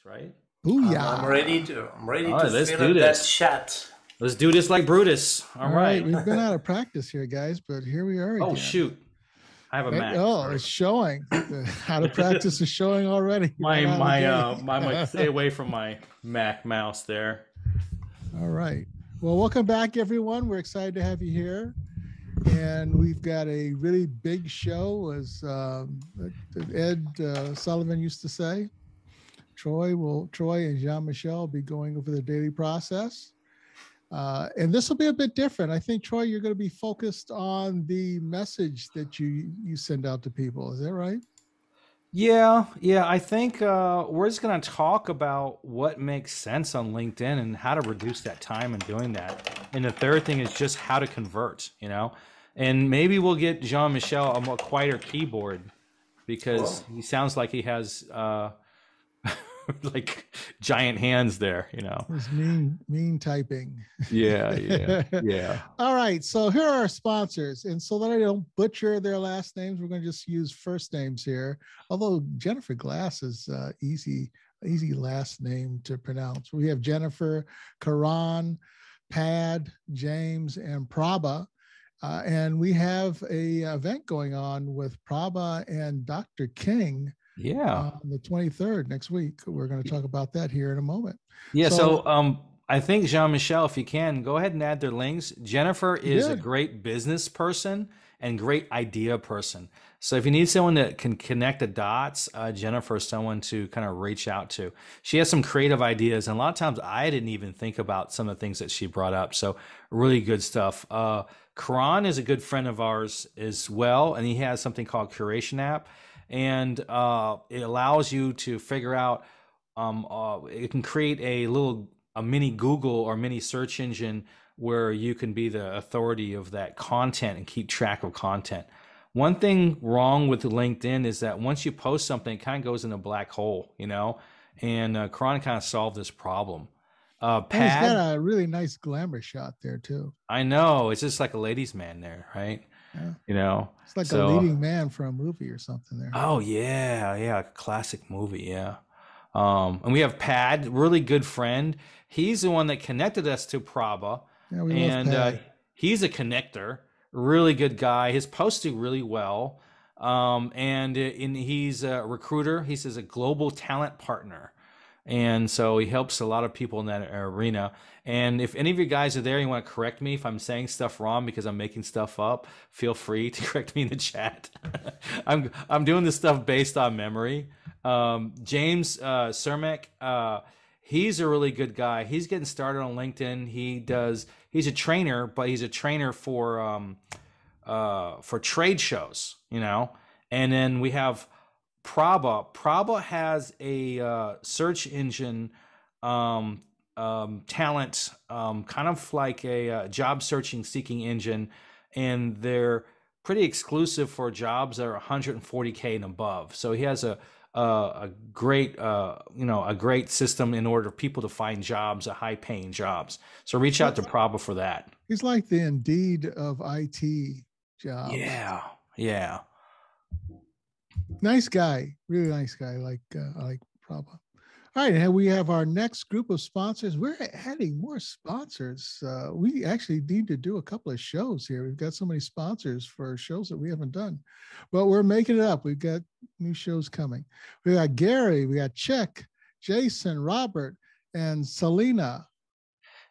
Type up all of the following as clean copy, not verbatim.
Right? I'm ready Booyah. to All right, let's fill do up that this. chat. Let's do this like Brutus. All All right. right. We've been out of practice here, guys, but here we are Oh again. shoot, I have a Right? Mac. Oh, Sorry. it's showing. The out of practice is showing already. my Right out of the my gate. my my stay away from my Mac mouse there. All right. Well, welcome back, everyone. We're excited to have you here. And we've got a really big show, as Ed Sullivan used to say. Troy and Jean-Michel will be going over the daily process. And this will be a bit different. I think, Troy, you're going to be focused on the message that you send out to people. Is that right? Yeah. I think we're just gonna talk about what makes sense on LinkedIn and how to reduce that time in doing that. And the third thing is just how to convert. And maybe we'll get Jean-Michel a more quieter keyboard because Cool. he sounds like he has like giant hands there. It's mean typing. Yeah. All right. So here are our sponsors. And so that I don't butcher their last names, we're going to just use first names here. Although Jennifer Glass is easy last name to pronounce. We have Jennifer, Karan, Pad, James, and Prabha. And we have a event going on with Prabha and Dr. King. Yeah. On the 23rd next week. We're going to talk about that here in a moment. Yeah. So I think Jean-Michel, if you can, go ahead and add their links. Jennifer is a great business person and great idea person. So if you need someone that can connect the dots, Jennifer is someone to kind of reach out to. She has some creative ideas, and a lot of times I didn't even think about some of the things that she brought up. So really good stuff. Karan is a good friend of ours as well, and he has something called Curation App. And it allows you to figure out, it can create a mini Google or mini search engine where you can be the authority of that content and keep track of content. One thing wrong with LinkedIn is that once you post something, it kind of goes in a black hole, and Karan kind of solved this problem. Pad, he's got a really nice glamour shot there too. I know, it's just like a ladies' man there, right? Yeah. It's like a leading man for a movie or something there. Oh yeah, classic movie, yeah. And we have Pad, really good friend. He's the one that connected us to Prabha, and he's a connector, really good guy. His posts do really well, and he's a recruiter. He says a global talent partner. And so he helps a lot of people in that arena. And if any of you guys are there, you want to correct me if I'm saying stuff wrong because I'm making stuff up, feel free to correct me in the chat. I'm doing this stuff based on memory. James Cermak, he's a really good guy. He's getting started on LinkedIn. He's a trainer, but he's a trainer for trade shows, And then we have Prabha. Prabha has a search engine talent, kind of like a job seeking engine, and they're pretty exclusive for jobs that are 140K and above. So he has a great great system in order for people to find jobs, high paying jobs. So reach out to Prabha for that. He's like the Indeed of IT jobs. Yeah. Nice guy, really nice guy. I like Prabha. All right, and we have our next group of sponsors. We're adding more sponsors. We actually need to do a couple of shows here. We've got so many sponsors for shows that we haven't done, but we're making it up. We've got new shows coming. We got Gary, we got Chick, Jason, Robert, and Selena.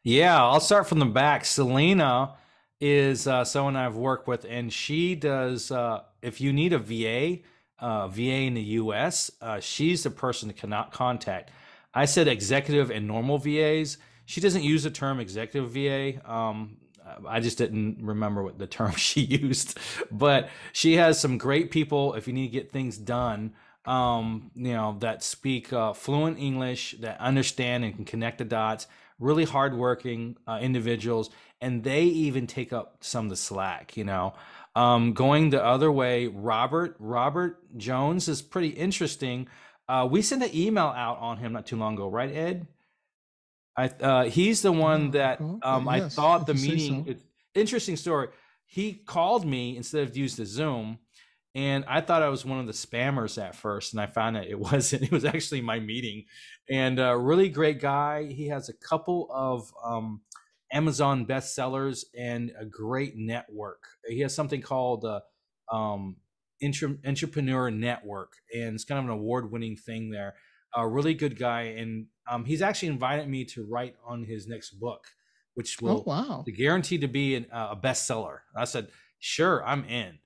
Yeah, I'll start from the back. Selena is someone I've worked with, and she does, if you need a VA in the US, she's the person to contact. I said executive and normal VAs. She doesn't use the term executive VA. I just didn't remember what the term she used, but she has some great people if you need to get things done, that speak fluent English, that understand and can connect the dots, really hardworking individuals, and they even take up some of the slack, Going the other way, Robert Jones is pretty interesting. We sent an email out on him not too long ago, right, Ed? He's the one that I thought the meeting. So. It's interesting story. He called me instead of used the Zoom, And I thought I was one of the spammers at first, and I found that it wasn't. It was actually my meeting. And a really great guy. He has a couple of Amazon bestsellers and a great network. He has something called um, Entrepreneur Network, and it's kind of an award-winning thing there. A really good guy, and he's actually invited me to write on his next book, which will guarantee to be a bestseller. I said, sure, I'm in.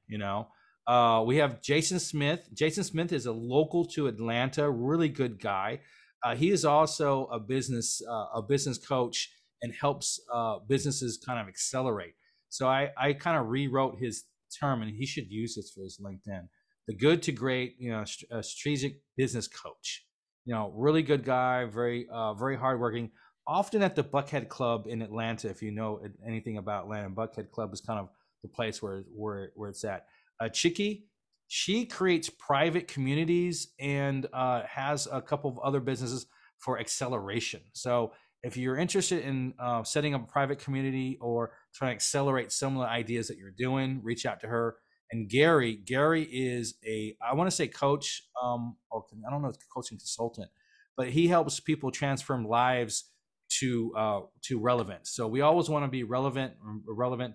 We have Jason Smith. Jason Smith is a local to Atlanta, really good guy. He is also a business coach and helps businesses kind of accelerate. So I kind of rewrote his term, and he should use this for his LinkedIn. The good to great, strategic business coach. Really good guy, very hardworking. Often at the Buckhead Club in Atlanta, if you know anything about Atlanta, Buckhead Club is kind of the place where it's at. Chicky, she creates private communities and has a couple of other businesses for acceleration. So if you're interested in setting up a private community or trying to accelerate some of the ideas that you're doing, reach out to her. And Gary is I want to say coach, or I don't know if it's coaching consultant, but he helps people transform lives to relevance. So we always want to be relevant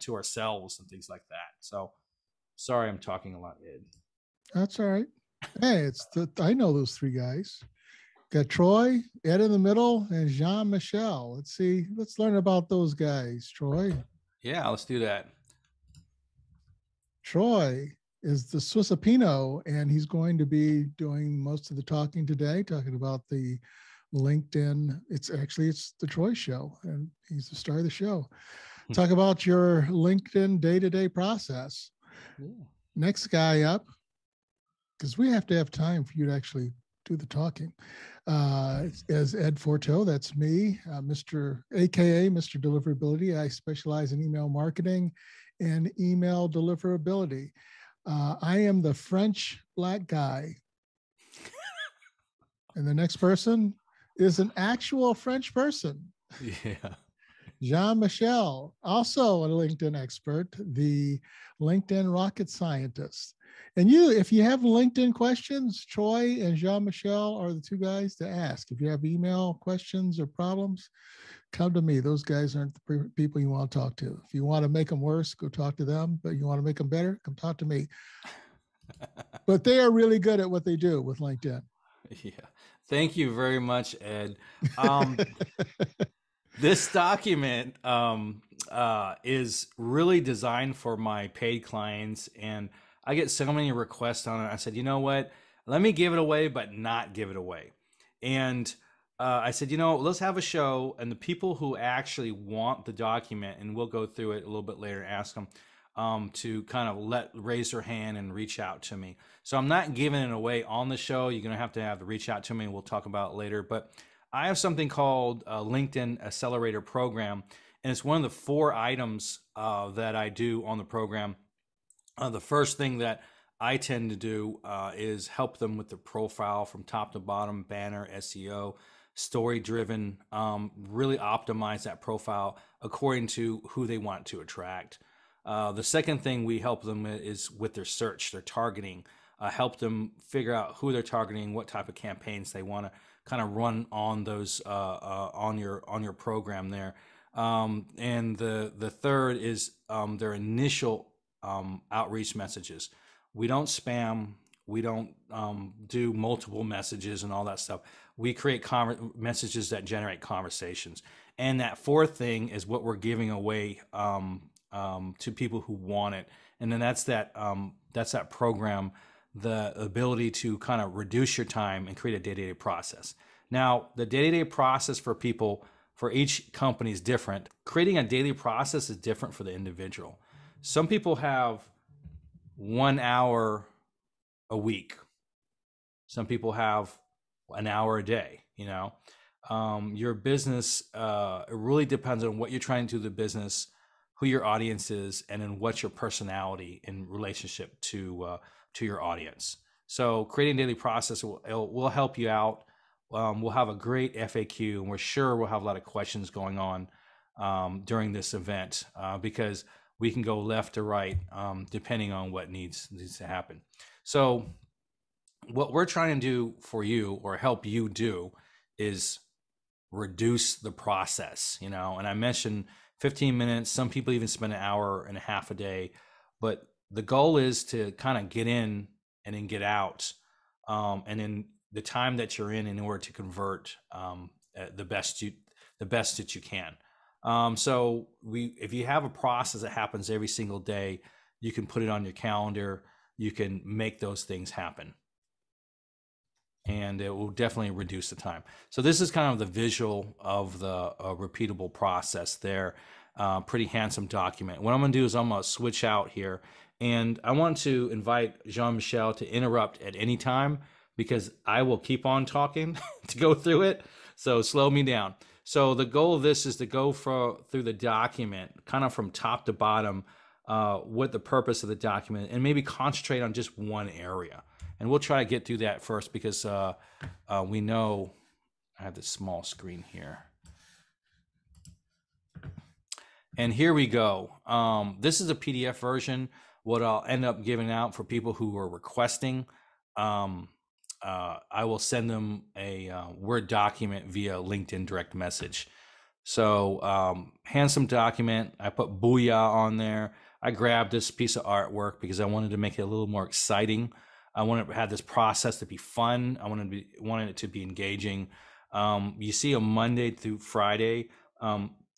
to ourselves and things like that. So sorry, I'm talking a lot, Ed. That's all right. Hey, I know those three guys. Got Troy, Ed in the middle, and Jean-Michel. Let's learn about those guys. Troy. Yeah, let's do that. Troy is the Swissipino, and he's going to be doing most of the talking today, talking about the LinkedIn. It's the Troy show, and he's the star of the show. Talk about your LinkedIn day-to-day process. Yeah. Next guy up, because we have to have time for you to actually do the talking, is Ed Forteau. That's me, AKA Mr. Deliverability. I specialize in email marketing and email deliverability. I am the French black guy. And the next person is an actual French person. Yeah. Jean-Michel, also a LinkedIn expert, the LinkedIn rocket scientist. And if you have LinkedIn questions, Troy and Jean-Michel are the two guys to ask. If you have email questions or problems, come to me. Those guys aren't the people you want to talk to. If you want to make them worse, go talk to them. But you want to make them better, come talk to me. But they are really good at what they do with LinkedIn. Yeah. Thank you very much, Ed. This document is really designed for my paid clients, and I get so many requests on it. I said, you know what? Let me give it away, but not give it away. And I said, let's have a show, and the people who actually want the document, and we'll go through it a little bit later and ask them to kind of raise their hand and reach out to me. So I'm not giving it away on the show. You're going to have to reach out to me, and we'll talk about it later. But I have something called a LinkedIn Accelerator Program, and it's one of the 4 items that I do on the program. The first thing that I tend to do is help them with the profile from top to bottom, banner, SEO, story-driven, really optimize that profile according to who they want to attract. The second thing we help them is with their search, their targeting, help them figure out who they're targeting, what type of campaigns they want to kind of run on those on your program there. And the third is their initial outreach messages. We don't spam. We don't do multiple messages and all that stuff. We create messages that generate conversations. And that fourth thing is what we're giving away to people who want it. And then that's that program, the ability to kind of reduce your time and create a day-to-day process. Now, the day-to-day process for people, for each company is different. Creating a daily process is different for the individual. Some people have 1 hour a week. Some people have an hour a day, your business, it really depends on what you're trying to do the business, who your audience is, and then what's your personality in relationship to your audience. So creating a daily process will help you out. We'll have a great FAQ, and we're sure we'll have a lot of questions going on during this event because we can go left or right, depending on what needs to happen. So what we're trying to do for you, or help you do, is reduce the process, and I mentioned 15 minutes. Some people even spend an hour and a half a day, but the goal is to kind of get in and then get out, and in the time that you're in order to convert the best that you can. So if you have a process that happens every single day, you can put it on your calendar. You can make those things happen, and it will definitely reduce the time. So this is kind of the visual of the repeatable process there. Pretty handsome document. What I'm going to do is I'm going to switch out here, and I want to invite Jean-Michel to interrupt at any time, because I will keep on talking to go through it. So slow me down. So the goal of this is to go through the document kind of from top to bottom, what the purpose of the document, and maybe concentrate on just one area. And we'll try to get through that first, because we know I have this small screen here. And here we go. This is a PDF version. What I'll end up giving out for people who are requesting, I will send them a Word document via LinkedIn direct message. So handsome document. I put Booyah on there. I grabbed this piece of artwork because I wanted to make it a little more exciting. I wanted to have this process to be fun. I wanted it to be engaging. You see a Monday through Friday.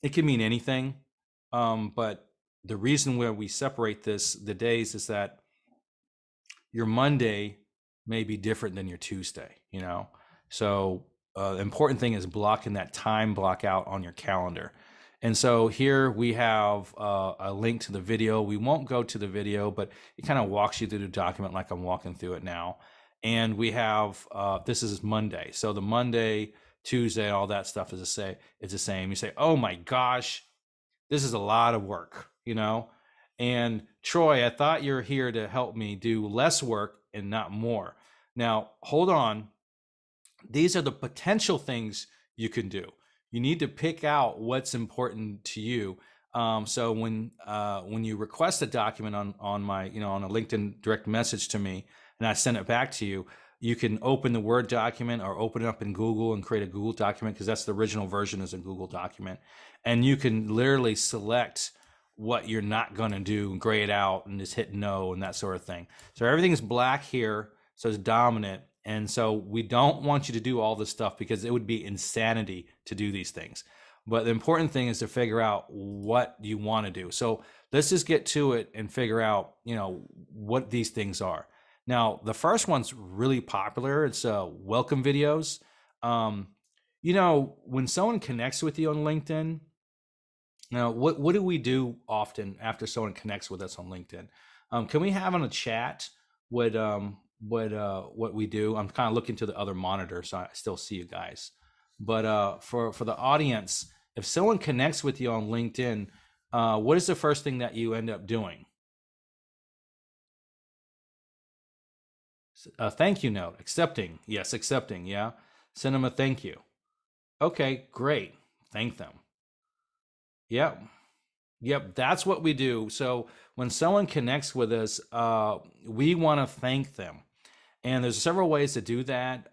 It can mean anything. But the reason where we separate the days is that your Monday may be different than your Tuesday, So the important thing is blocking that time block out on your calendar. And so here we have a link to the video. We won't go to the video, but it kind of walks you through the document like I'm walking through it now. And we have, this is Monday. So the Monday, Tuesday, all that stuff is the same. You say, oh my gosh, this is a lot of work, And Troy, I thought you're here to help me do less work and not more. Now, hold on. These are the potential things you can do. You need to pick out what's important to you. So when you request a document on my, on a LinkedIn direct message to me, and I send it back to you, you can open the Word document or open it up in Google and create a Google document, because that's the original version, is a Google document. And you can literally select what you're not going to do, gray it out, and just hit no and that sort of thing. So everything is black here, so it's dominant. And so we don't want you to do all this stuff, because it would be insanity to do these things. But the important thing is to figure out what you want to do. So let's just get to it and figure out, what these things are. Now, the first one's really popular. It's welcome videos. When someone connects with you on LinkedIn, now what do we do often after someone connects with us on LinkedIn? Can we have on a chat what we do? I'm kind of looking to the other monitor, so I still see you guys. But for the audience, if someone connects with you on LinkedIn, what is the first thing that you end up doing? A thank you note. Accepting. Yes, accepting. Yeah. Send them a thank you. Okay, great. Thank them. Yep. That's what we do. So when someone connects with us, we want to thank them. And there's several ways to do that.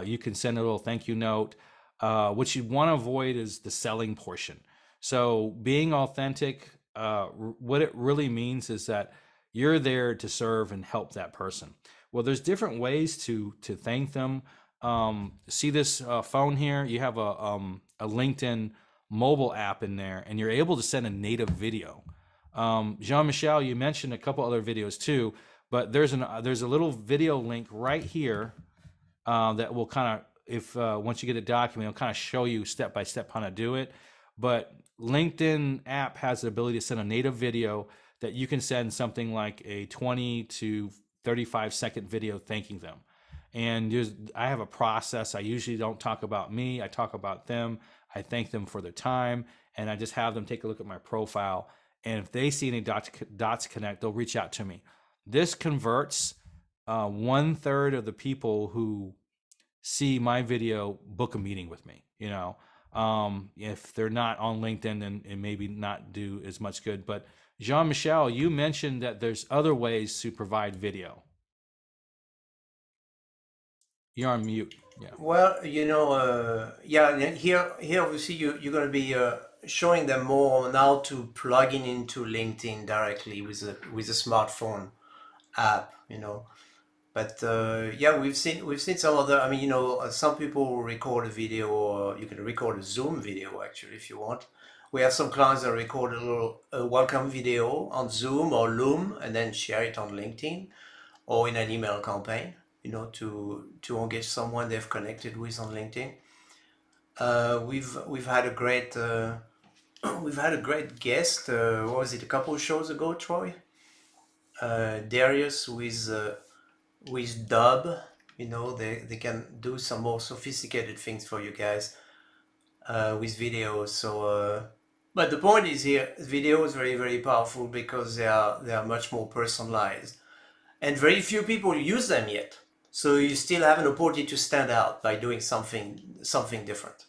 You can send a little thank you note. What you want to avoid is the selling portion. So being authentic, what it really means is that you're there to serve and help that person. Well, there's different ways to thank them. See this phone here? You have a LinkedIn mobile app in there, and you're able to send a native video. Jean-Michel, you mentioned a couple other videos too, but there's a little video link right here that will kind of, once you get a document, it'll kind of show you step by step how to do it. But LinkedIn app has the ability to send a native video that you can send something like a 20 to 35-second video thanking them. And I have a process. I usually don't talk about me. I talk about them. I thank them for their time, and I just have them take a look at my profile. And if they see any dots connect, they'll reach out to me. This converts 1/3 of the people who see my video book a meeting with me. If they're not on LinkedIn, then it maybe not do as much good. But Jean-Michel, you mentioned that there's other ways to provide video. You're on mute. Yeah. Well, yeah, here obviously you're going to be showing them more on how to plug into LinkedIn directly with a smartphone app, But yeah, we've seen some other. I mean, some people record a video, or you can record a Zoom video actually if you want. We have some clients that record a little welcome video on Zoom or Loom and then share it on LinkedIn or in an email campaign, to engage someone they've connected with on LinkedIn. We've had a great we've had a great guest. What was it? A couple of shows ago, Troy. Darius with Dub. They can do some more sophisticated things for you guys with videos. But the point is here, video is very, very powerful because they are much more personalized, and very few people use them yet. So you still have an opportunity to stand out by doing something different.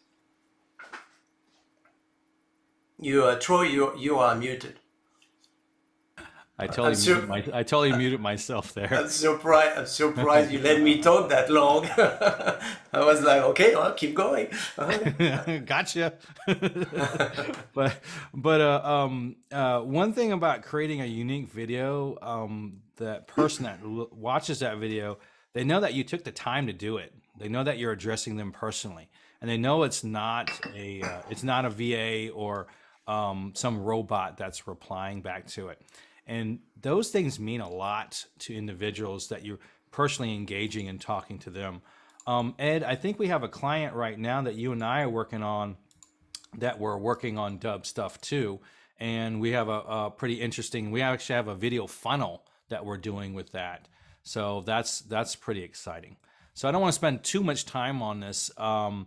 Troy, you are muted. I totally muted myself there. I'm surprised you let me talk that long. I was like, okay, well, keep going. Gotcha. but one thing about creating a unique video, that person that watches that video, they know that you took the time to do it. They know that you're addressing them personally, and they know it's not a VA or some robot that's replying back to it. And those things mean a lot to individuals that you're personally engaging and talking to them. Ed, I think we have a client right now that you and I are working on, that we're working on Dub stuff too. And we have a pretty interesting, we actually have a video funnel that we're doing with that. So that's pretty exciting. So I don't want to spend too much time on this. The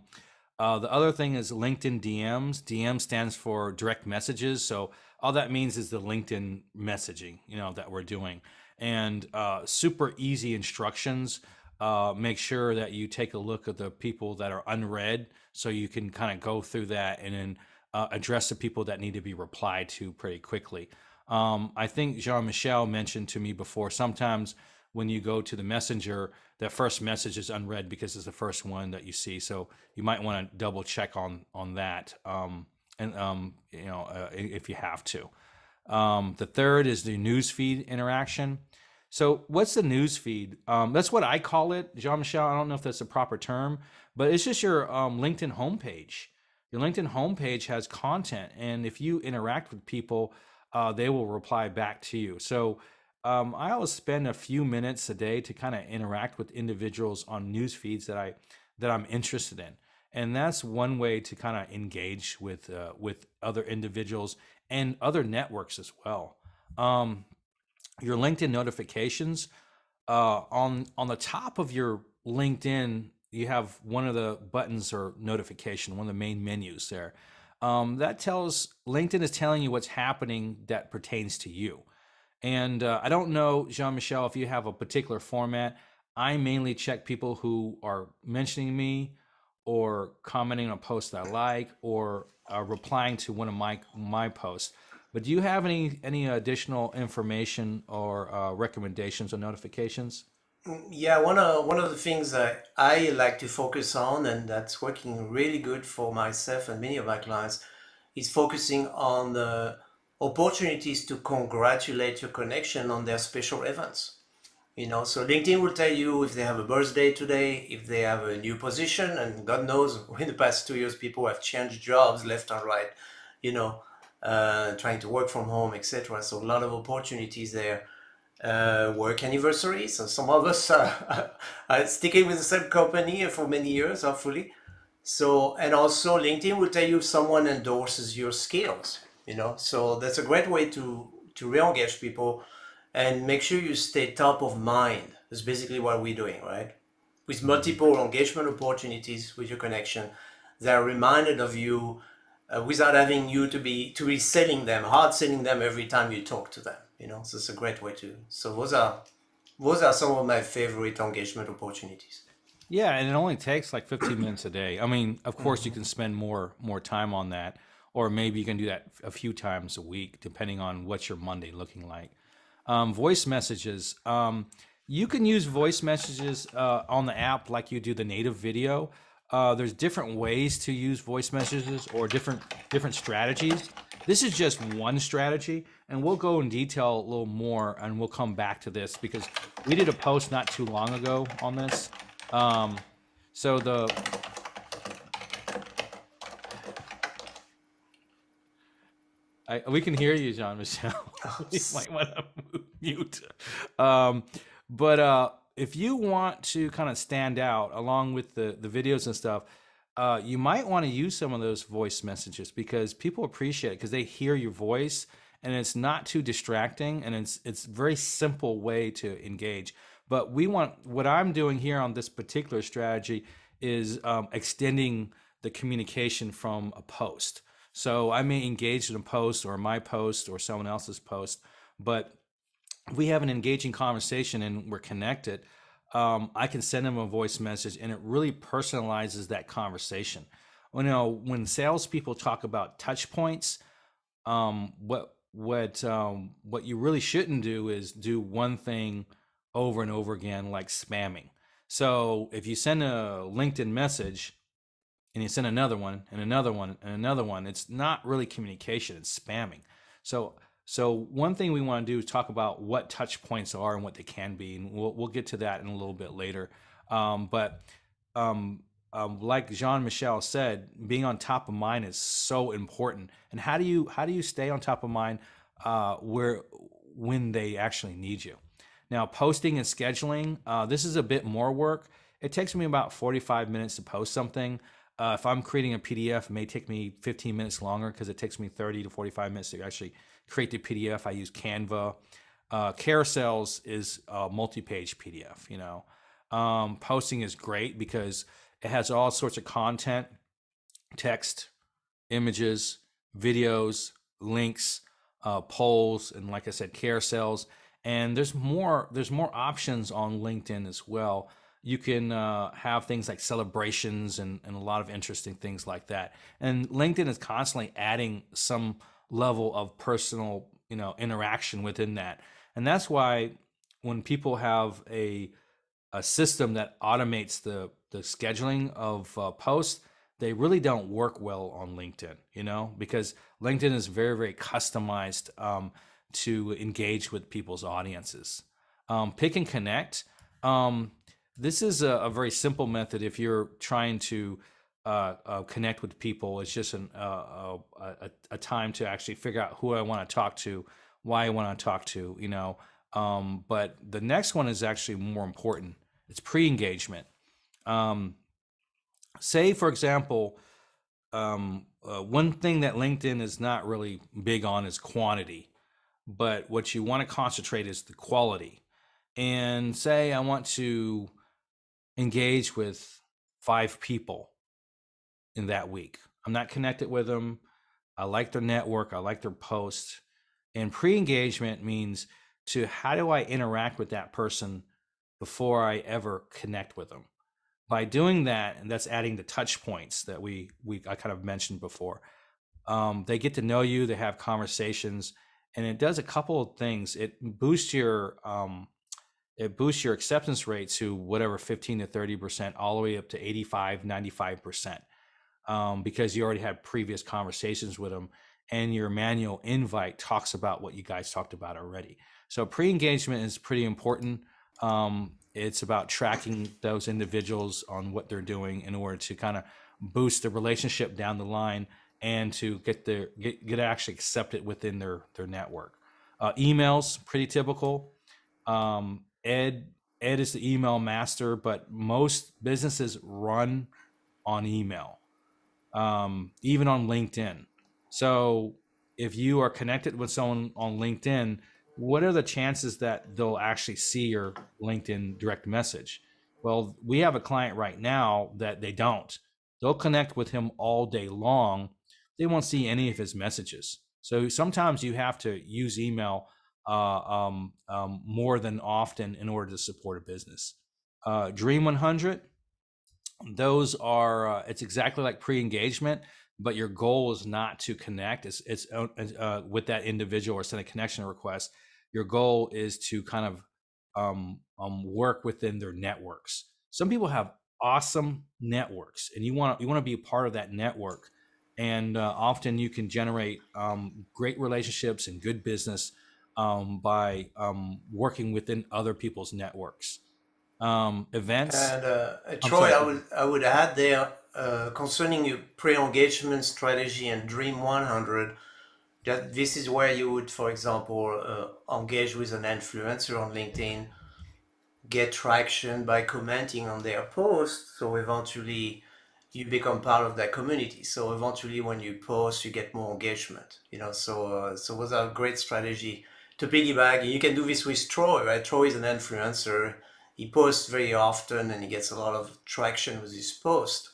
other thing is LinkedIn DMs. DM stands for direct messages. So all that means is the LinkedIn messaging, that we're doing, and super easy instructions. Make sure that you take a look at the people that are unread, so you can kind of go through that and then address the people that need to be replied to pretty quickly. I think Jean-Michel mentioned to me before, sometimes when you go to the messenger, that first message is unread because it's the first one that you see. So you might want to double check on that. If you have to. The third is the newsfeed interaction. So what's the newsfeed? That's what I call it, Jean-Michel. I don't know if that's a proper term, but it's just your LinkedIn homepage. Your LinkedIn homepage has content, and if you interact with people, they will reply back to you. So I always spend a few minutes a day to kind of interact with individuals on news feeds that I'm interested in. And that's one way to kind of engage with other individuals and other networks as well. Your LinkedIn notifications, on the top of your LinkedIn, you have one of the buttons or notification, one of the main menus there. LinkedIn is telling you what's happening that pertains to you. And I don't know, Jean-Michel, if you have a particular format. I mainly check people who are mentioning me, or commenting on a post that I like, or replying to one of my posts. But do you have any additional information or recommendations or notifications? Yeah, one of the things that I like to focus on, and that's working really good for myself and many of my clients, is focusing on the opportunities to congratulate your connection on their special events. So LinkedIn will tell you if they have a birthday today, if they have a new position, and God knows, in the past 2 years, people have changed jobs left and right, trying to work from home, etc. So a lot of opportunities there. Work anniversaries. So some of us are sticking with the same company for many years, hopefully. So, and also LinkedIn will tell you if someone endorses your skills, So that's a great way to re-engage people. And make sure you stay top of mind. That's basically what we're doing, right? With multiple engagement opportunities with your connection, they're reminded of you without having you to be hard selling them every time you talk to them. So it's a great way to. So those are some of my favorite engagement opportunities. Yeah, and it only takes like 15 minutes a day. I mean, of course, you can spend more time on that, or maybe you can do that a few times a week, depending on what's your Monday looking like. Voice messages. You can use voice messages on the app like you do the native video. There's different ways to use voice messages or different strategies. This is just one strategy, and we'll go in detail a little more, and we'll come back to this because we did a post not too long ago on this. We can hear you, Jean-Michel. You might want to mute. But if you want to kind of stand out along with the videos and stuff, you might want to use some of those voice messages because people appreciate it because they hear your voice and it's not too distracting and it's a very simple way to engage. But what I'm doing here on this particular strategy is extending the communication from a post. So I may engage in a post or my post or someone else's post, but if we have an engaging conversation and we're connected, I can send them a voice message and it really personalizes that conversation. When salespeople talk about touch points, what you really shouldn't do is do one thing over and over again, like spamming. So if you send a LinkedIn message, and you send another one and another one and another one, it's not really communication, it's spamming. So one thing we want to do is talk about what touch points are and what they can be, and we'll get to that in a little bit later. But like Jean-Michel said, being on top of mind is so important. And how do you stay on top of mind when they actually need you? Now, posting and scheduling, this is a bit more work. It takes me about 45 minutes to post something. If I'm creating a PDF, it may take me 15 minutes longer because it takes me 30 to 45 minutes to actually create the PDF. I use Canva. Carousels is a multi-page PDF, Posting is great because it has all sorts of content, text, images, videos, links, polls, and like I said, carousels. And there's more options on LinkedIn as well. You can have things like celebrations and a lot of interesting things like that. And LinkedIn is constantly adding some level of personal, interaction within that. And that's why when people have a system that automates the scheduling of posts, they really don't work well on LinkedIn, because LinkedIn is very, very customized to engage with people's audiences. Pick and connect. This is a very simple method if you're trying to connect with people. It's just a time to actually figure out who I want to talk to, why I want to talk to, but the next one is actually more important. It's pre-engagement. Say, for example, one thing that LinkedIn is not really big on is quantity, but what you want to concentrate is the quality. And say I want to engage with 5 people in that week. I'm not connected with them. I like their network. I like their posts. And pre-engagement means how do I interact with that person before I ever connect with them? By doing that, and that's adding the touch points that I kind of mentioned before. They get to know you. They have conversations, and it does a couple of things. It boosts your acceptance rate to whatever 15 to 30%, all the way up to 85, 95%, because you already had previous conversations with them, and your manual invite talks about what you guys talked about already. So pre-engagement is pretty important. It's about tracking those individuals on what they're doing in order to kind of boost the relationship down the line and to get actually accepted within their network. Emails, pretty typical. Ed is the email master, but most businesses run on email, even on LinkedIn. So if you are connected with someone on LinkedIn, what are the chances that they'll actually see your LinkedIn direct message? Well, we have a client right now that they don't. They'll connect with him all day long. They won't see any of his messages. So sometimes you have to use email more than often in order to support a business. Dream 100, those are, it's exactly like pre-engagement. but your goal is not to connect with that individual or send a connection request. Your goal is to kind of work within their networks. Some people have awesome networks, and you want to be a part of that network. And often you can generate great relationships and good business by working within other people's networks. Events. And Troy, I would add there concerning your pre-engagement strategy and Dream 100. That this is where you would, for example, engage with an influencer on LinkedIn, get traction by commenting on their posts. So eventually you become part of that community. So eventually when you post, you get more engagement, so was a great strategy to piggyback. You can do this with Troy, right? Troy is an influencer. He posts very often and he gets a lot of traction with his post.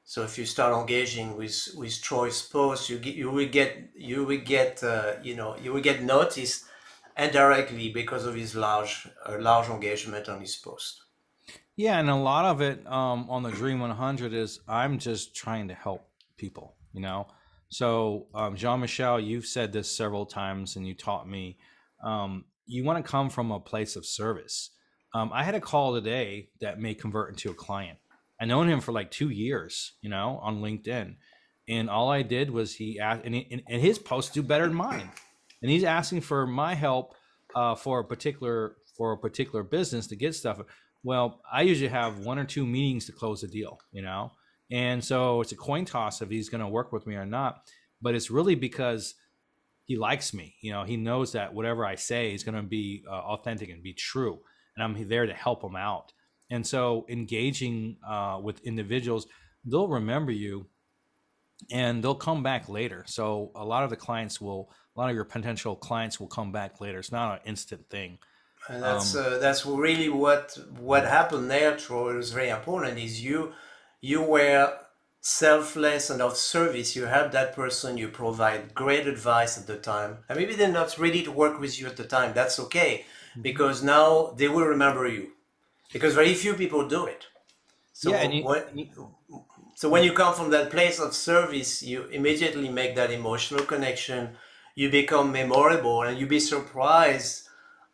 So if you start engaging with Troy's post, you will get noticed indirectly because of his large engagement on his post. Yeah, and a lot of it on the Dream 100 is I'm just trying to help people, So Jean-Michel, you've said this several times, and you taught me. You want to come from a place of service. I had a call today that may convert into a client. I known him for like 2 years, on LinkedIn, and all I did was he asked, and his posts do better than mine, and he's asking for my help for a particular business to get stuff. Well, I usually have 1 or 2 meetings to close a deal, and so it's a coin toss if he's going to work with me or not. But it's really because he likes me. He knows that whatever I say is going to be authentic and be true, and I'm there to help him out. And so engaging with individuals, they'll remember you and they'll come back later. So a lot of your potential clients will come back later. It's not an instant thing. And that's really what happened there, Troy. It was very important. Is you were selfless and of service. You help that person. You provide great advice at the time, and maybe they're not ready to work with you at the time. That's okay, because now they will remember you. Because very few people do it. So so when you come from that place of service, you immediately make that emotional connection. You become memorable, and you'll be surprised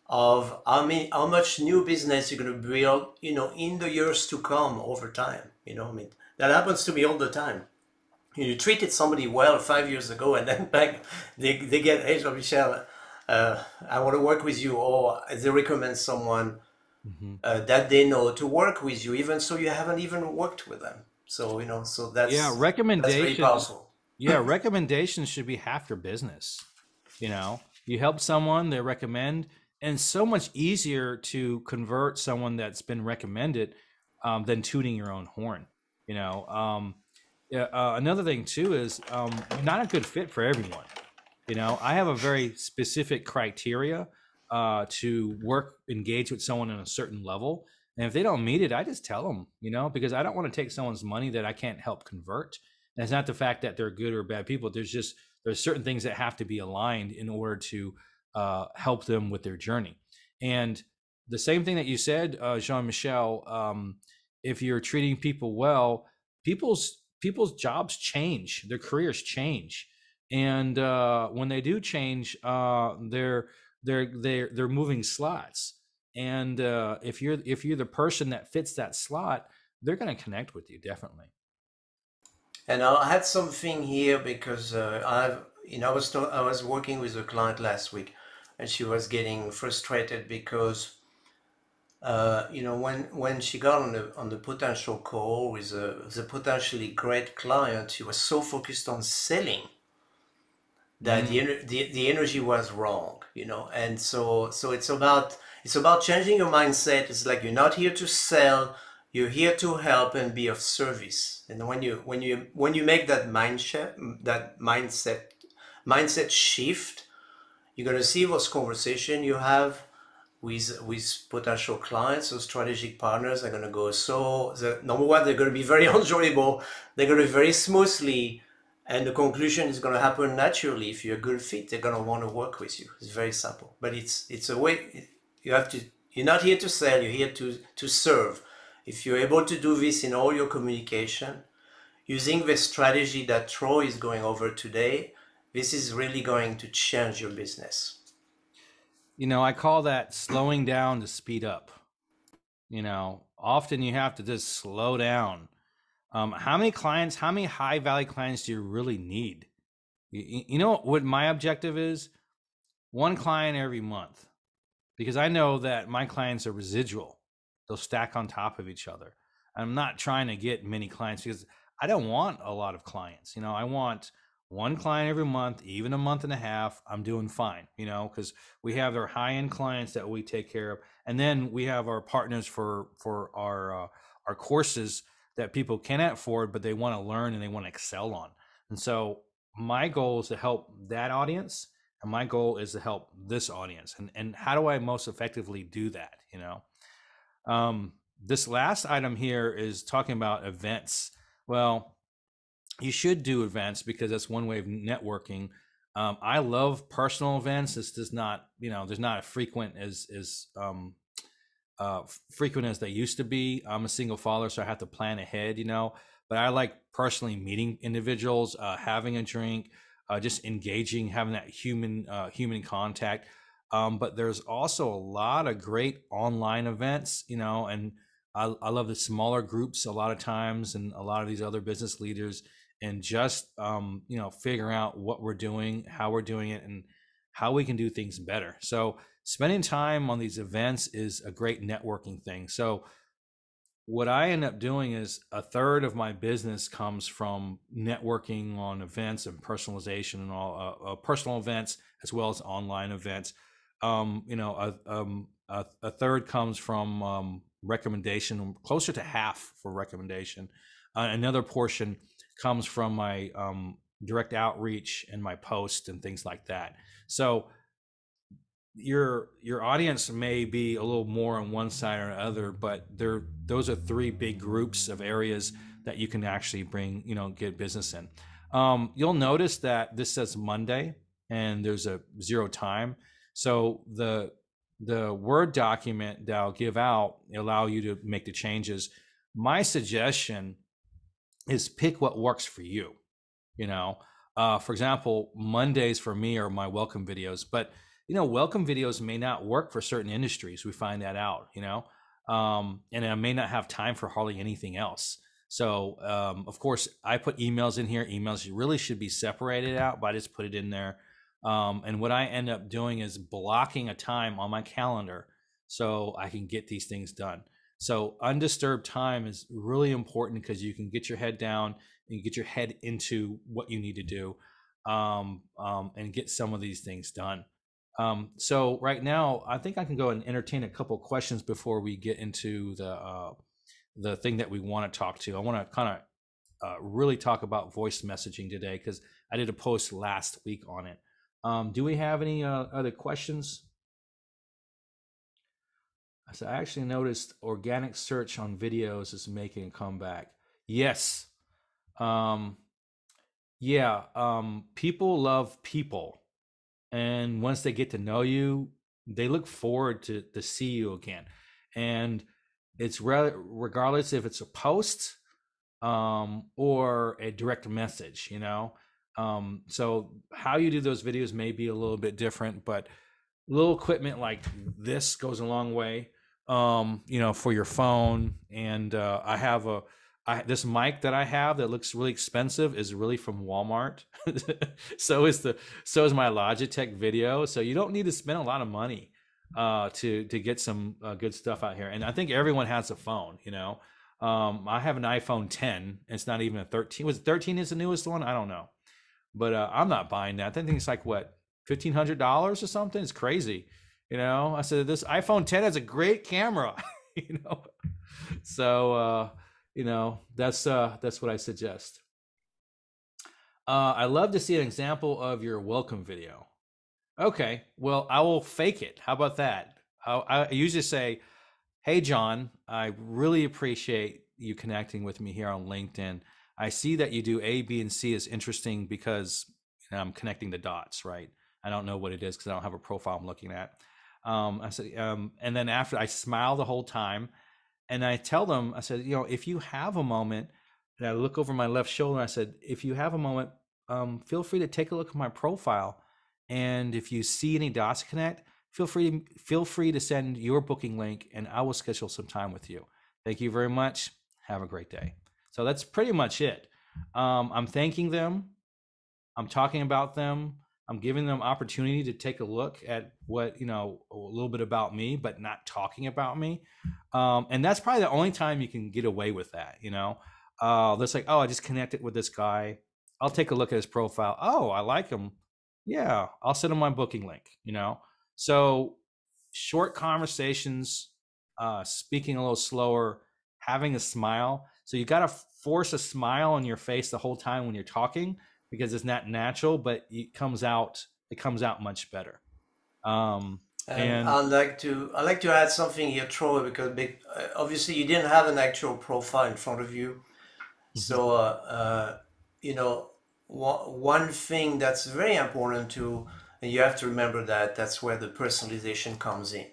of how much new business you're going to build, in the years to come over time. That happens to me all the time. You treated somebody well 5 years ago, and then they get, hey, Jean-Michel, I want to work with you, or they recommend someone that they know to work with you, even so you haven't even worked with them. So so that's recommendations. That's very powerful. Recommendations should be half your business. You help someone, they recommend, and it's so much easier to convert someone that's been recommended than tooting your own horn. Another thing too is you're not a good fit for everyone. I have a very specific criteria to engage with someone on a certain level. And if they don't meet it, I just tell them, because I don't want to take someone's money that I can't help convert. And it's not the fact that they're good or bad people. There's certain things that have to be aligned in order to help them with their journey. And the same thing that you said, Jean-Michel, if you're treating people well, people's jobs change, their careers change. And when they do change, they're moving slots, and if you're the person that fits that slot, they're going to connect with you definitely. And I had something here because I was working with a client last week, and she was getting frustrated because when she got on the potential call with the potentially great client, she was so focused on selling that the energy was wrong, and so it's about changing your mindset. It's like you're not here to sell, you're here to help and be of service. And when you make that mindset shift, you're going to see those conversations you have with potential clients or strategic partners are going to go. So number one, they're going to be very enjoyable, they're going to be very smoothly. And the conclusion is going to happen naturally. If you're a good fit, they're going to want to work with you. It's very simple, but it's a way. You're not here to sell. You're here to serve. If you're able to do this in all your communication, using the strategy that Troy is going over today, this is really going to change your business. You know, I call that slowing down to speed up. You know, often you have to just slow down. How many clients, how many high value clients do you really need? You know what my objective is? One client every month, because I know that my clients are residual. They'll stack on top of each other. I'm not trying to get many clients because I don't want a lot of clients. You know, I want one client every month, even a month and a half. I'm doing fine, you know, because we have our high end clients that we take care of, and then we have our partners for our courses that people cannot afford, but they want to learn and they want to excel on. And so my goal is to help that audience, and my goal is to help this audience. And how do I most effectively do that? You know, this last item here is talking about events. Well, you should do events because that's one way of networking. I love personal events. This does not, you know, there's not a frequent as frequent as they used to be. I'm a single father, so I have to plan ahead, you know, but I like personally meeting individuals, having a drink, just engaging, having that human contact. But there's also a lot of great online events, you know, and I love the smaller groups a lot of times, and a lot of these other business leaders, and just, you know, figuring out what we're doing, how we're doing it, and how we can do things better. So spending time on these events is a great networking thing. So what I end up doing is a third of my business comes from networking on events and personalization and all personal events as well as online events. You know, a third comes from recommendation, closer to half for recommendation. Another portion comes from my direct outreach and my post and things like that. So your audience may be a little more on one side or other, but those are three big groups of areas that you can actually bring, you know, get business in. You'll notice that this says Monday and there's a 0 time. So the Word document that I'll give out allow you to make the changes. My suggestion is pick what works for you. You know, for example, Mondays for me are my welcome videos, but you know, welcome videos may not work for certain industries. We find that out, you know, and I may not have time for hardly anything else. So, of course, I put emails in here. Emails really should be separated out, but I just put it in there. And what I end up doing is blocking a time on my calendar so I can get these things done. So undisturbed time is really important because you can get your head down and get your head into what you need to do, and get some of these things done. So right now, I think I can go and entertain a couple questions before we get into the thing that we want to talk to. I want to kind of really talk about voice messaging today because I did a post last week on it. Do we have any other questions? So I actually noticed organic search on videos is making a comeback. Yes. People love people. And once they get to know you, they look forward to see you again. And it's regardless if it's a post or a direct message, you know. So how you do those videos may be a little bit different, but little equipment like this goes a long way, you know, for your phone. And I have this mic that I have that looks really expensive is really from Walmart. so is my Logitech Video. So you don't need to spend a lot of money to get some good stuff out here. And I think everyone has a phone, you know. I have an iPhone 10. It's not even a 13. Was 13 is the newest one? I don't know. But I'm not buying that. I think it's like what, $1,500 or something? It's crazy. You know, I said this iPhone 10 has a great camera, you know. So you know, that's what I suggest. I love to see an example of your welcome video. Okay, well, I will fake it. How about that? I usually say, hey, John, I really appreciate you connecting with me here on LinkedIn. I see that you do A, B, and C is interesting because, you know, I'm connecting the dots, right? I don't know what it is because I don't have a profile I'm looking at. I said, and then after I smile the whole time, and I tell them, I said, you know, if you have a moment, And I look over my left shoulder and I said, if you have a moment, feel free to take a look at my profile. And if you see any dots connect, feel free to send your booking link and I will schedule some time with you. Thank you very much. Have a great day. So that's pretty much it. I'm thanking them. I'm talking about them. I'm giving them opportunity to take a look at what, a little bit about me, but not talking about me. And that's probably the only time you can get away with that, That's like, oh, I just connected with this guy. I'll take a look at his profile. Oh, I like him. Yeah, I'll send him my booking link, So short conversations, speaking a little slower, having a smile. So you got to force a smile on your face the whole time when you're talking, because it's not natural, but it comes out much better. And I'd like to add something here, Troy, because obviously you didn't have an actual profile in front of you. So, one thing that's very important too, and you have to remember that's where the personalization comes in.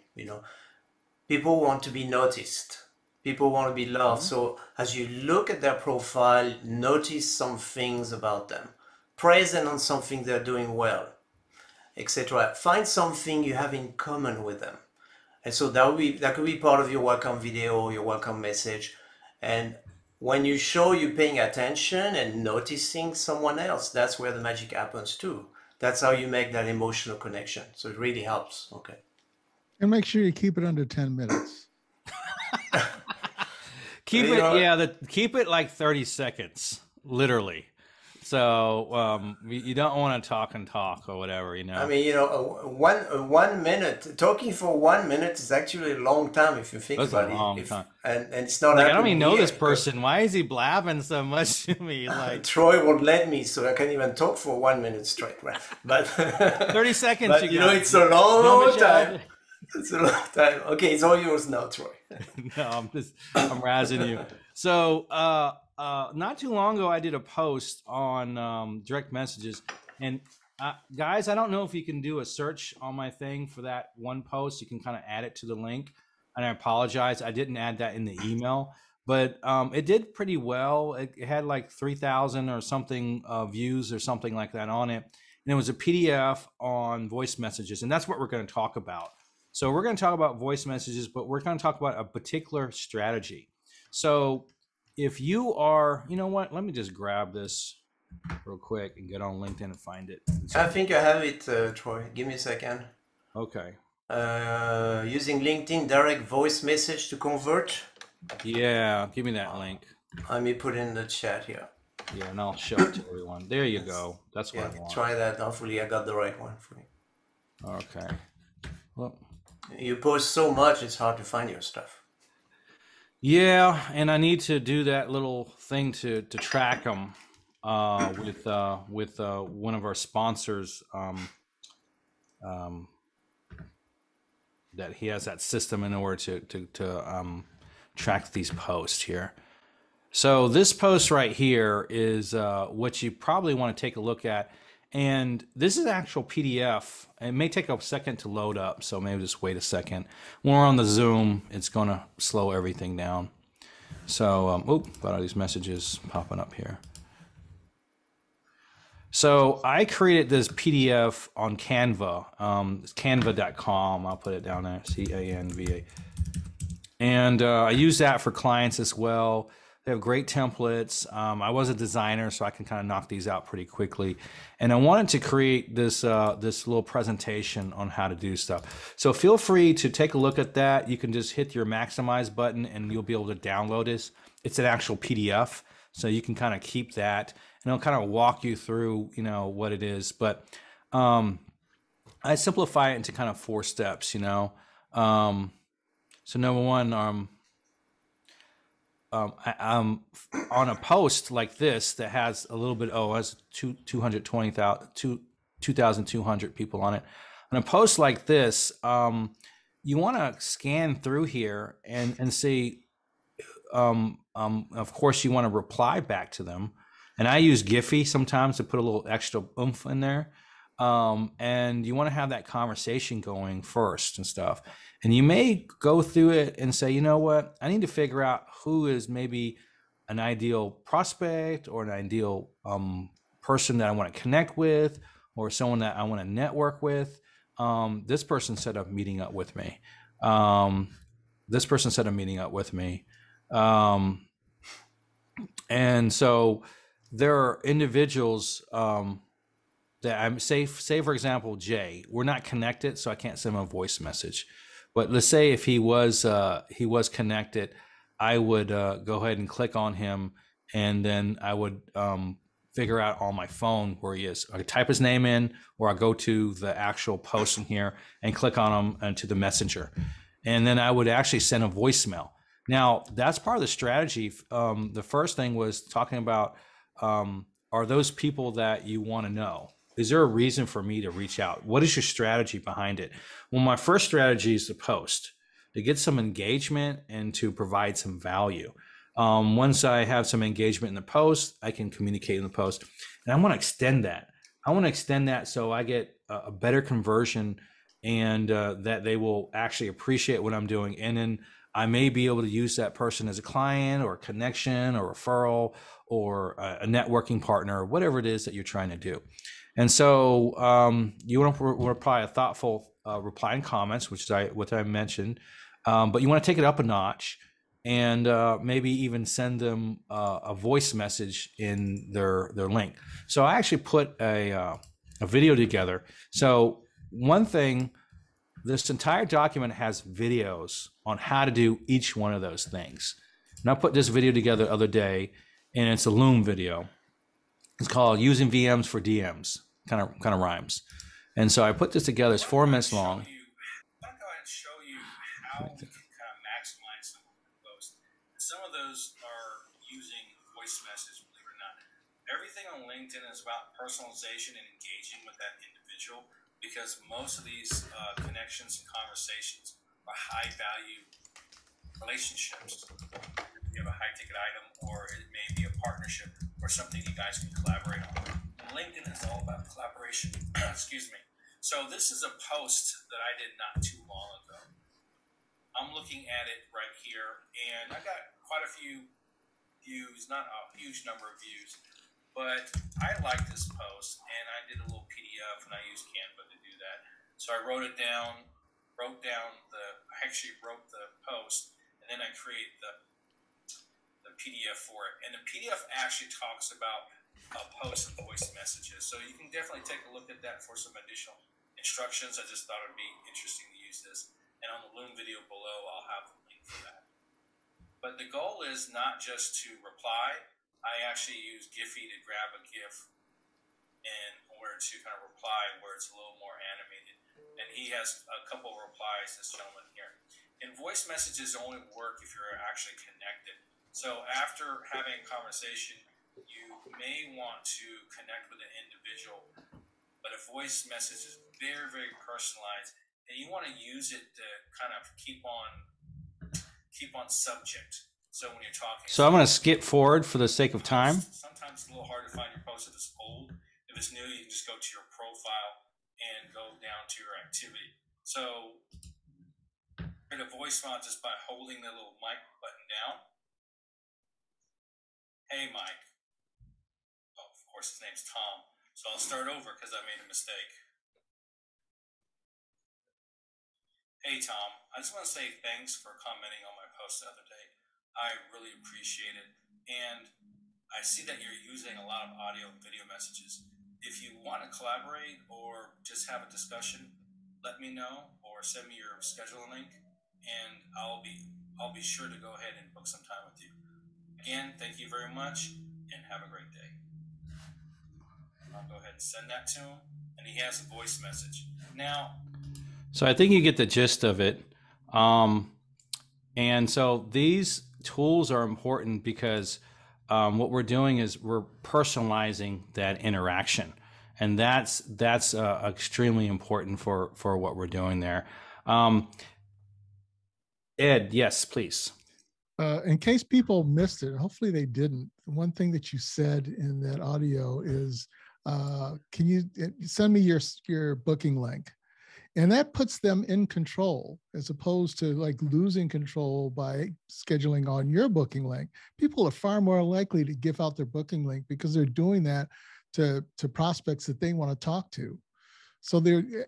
People want to be noticed. People want to be loved. So as you look at their profile, notice some things about them. Praise them on something they're doing well, etc. Find something you have in common with them. And so that could be part of your welcome video, your welcome message. And when you show you're paying attention and noticing someone else, that's where the magic happens too. That's how you make that emotional connection. So it really helps. Okay. And make sure you keep it under 10 minutes. Keep it like 30 seconds, literally. So you don't want to talk and talk or whatever, I mean, 1 minute, talking for 1 minute is actually a long time if you think about it. Long time. And it's not like, I don't even know this person. Why is he blabbing so much to me? Like Troy won't let me, so I can't even talk for 1 minute straight, right? But 30 seconds. But it's a long time. It's a long time. Okay, it's all yours now, Troy. No, I'm razzing you. So not too long ago, I did a post on direct messages, and guys, I don't know if you can do a search on my thing for that one post. You can kind of add it to the link, and I apologize, I didn't add that in the email, but it did pretty well. It had like 3,000 or something views or something like that on it, and it was a PDF on voice messages, and that's what we're going to talk about. So we're going to talk about voice messages, but we're going to talk about a particular strategy. So if you are, you know what, let me just grab this real quick and get on LinkedIn and find it. I think I have it, Troy. Give me a second. Okay. Using LinkedIn direct voice message to convert. Yeah, give me that link. Let me put it in the chat here. Yeah, and I'll show it to everyone. There you go. That's what I want. Try that. Hopefully I got the right one for you. Okay. Well, you post so much, it's hard to find your stuff. Yeah, and I need to do that little thing to track them with one of our sponsors. That he has that system in order to track these posts here. So this post right here is what you probably want to take a look at. And this is actual PDF. It may take a second to load up, so maybe just wait a second. When we're on the Zoom, it's going to slow everything down. So, got all these messages popping up here. So I created this PDF on Canva. It's canva.com. I'll put it down there, C-A-N-V-A. And I use that for clients as well. They have great templates. I was a designer, so I can kind of knock these out pretty quickly. And I wanted to create this this little presentation on how to do stuff. So feel free to take a look at that. You can just hit your maximize button and you'll be able to download this. It's an actual PDF, so you can kind of keep that. And it'll kind of walk you through, what it is. But I simplify it into kind of 4 steps, So number one, I'm on a post like this that has a little bit, has 2,200 people on it. On a post like this, you want to scan through here and see, of course, you want to reply back to them. And I use Giphy sometimes to put a little extra oomph in there. And you want to have that conversation going first and stuff. And you may go through it and say, you know what, I need to figure out who is maybe an ideal prospect or an ideal person that I want to connect with, or someone that I want to network with, this person set up meeting up with me. This person set up meeting up with me. And so there are individuals that I'm say for example, Jay, we're not connected, so I can't send him a voice message. But let's say if he was connected, I would go ahead and click on him, and then I would figure out on my phone where he is. I could type his name in, or I go to the actual post in here and click on him and to the messenger, and then I would actually send a voicemail. Now that's part of the strategy. The first thing was talking about are those people that you want to know? Is there a reason for me to reach out? What is your strategy behind it? Well, my first strategy is to post, to get some engagement and to provide some value. Once I have some engagement in the post, I can communicate in the post. And I want to extend that. I want to extend that so I get a better conversion, and that they will actually appreciate what I'm doing. And then I may be able to use that person as a client or a connection or referral or a networking partner, or whatever it is that you're trying to do. And so you want to reply a thoughtful reply and comments, which is what I mentioned, but you want to take it up a notch, and maybe even send them a voice message in their link. So I actually put a video together. So one thing, this entire document has videos on how to do each one of those things. And I put this video together the other day, and it's a Loom video. It's called Using VMs for DMs. Kind of rhymes. And so I put this together. It's 4 minutes long. I'll go ahead and show you how we can kind of maximize some of the posts. Some of those are using voice message, believe it or not. Everything on LinkedIn is about personalization and engaging with that individual, because most of these connections and conversations are high value relationships. You have a high ticket item, or it may be a partnership or something you guys can collaborate on. And LinkedIn is all about collaboration. Excuse me. So this is a post that I did not too long ago. I'm looking at it right here, and I got quite a few views, not a huge number of views, but I like this post, and I did a little PDF, and I used Canva to do that. So I wrote down I actually wrote the post, and then I created the PDF for it. And the PDF actually talks about post and voice messages. So you can definitely take a look at that for some additional instructions. I just thought it would be interesting to use this. And on the Loom video below, I'll have the link for that. But the goal is not just to reply. I actually use Giphy to grab a GIF and where to kind of reply where it's a little more animated. And he has a couple of replies, this gentleman here. And voice messages only work if you're actually connected. So after having a conversation, you may want to connect with an individual, but a voice message is very, very personalized, and you want to use it to kind of keep on subject. So when you're talking, so I'm going to skip forward for the sake of time. Sometimes it's a little hard to find your post if it's old. If it's new, you can just go to your profile and go down to your activity. So create a voicemail just by holding the little mic button down. Hey, Mike. Oh, of course, his name's Tom. So I'll start over because I made a mistake. Hey, Tom. I just want to say thanks for commenting on my post the other day. I really appreciate it. And I see that you're using a lot of audio and video messages. If you want to collaborate or just have a discussion, let me know or send me your scheduling link, and I'll be sure to go ahead and book some time with you. Again, thank you very much, and have a great day. I'll go ahead and send that to him, and he has a voice message. Now, so I think you get the gist of it. And so these tools are important because what we're doing is we're personalizing that interaction, and that's extremely important for what we're doing there. Ed, yes, please. In case people missed it, hopefully they didn't. One thing that you said in that audio is, can you send me your booking link? And that puts them in control as opposed to like losing control by scheduling on your booking link. People are far more likely to give out their booking link because they're doing that to prospects that they want to talk to. So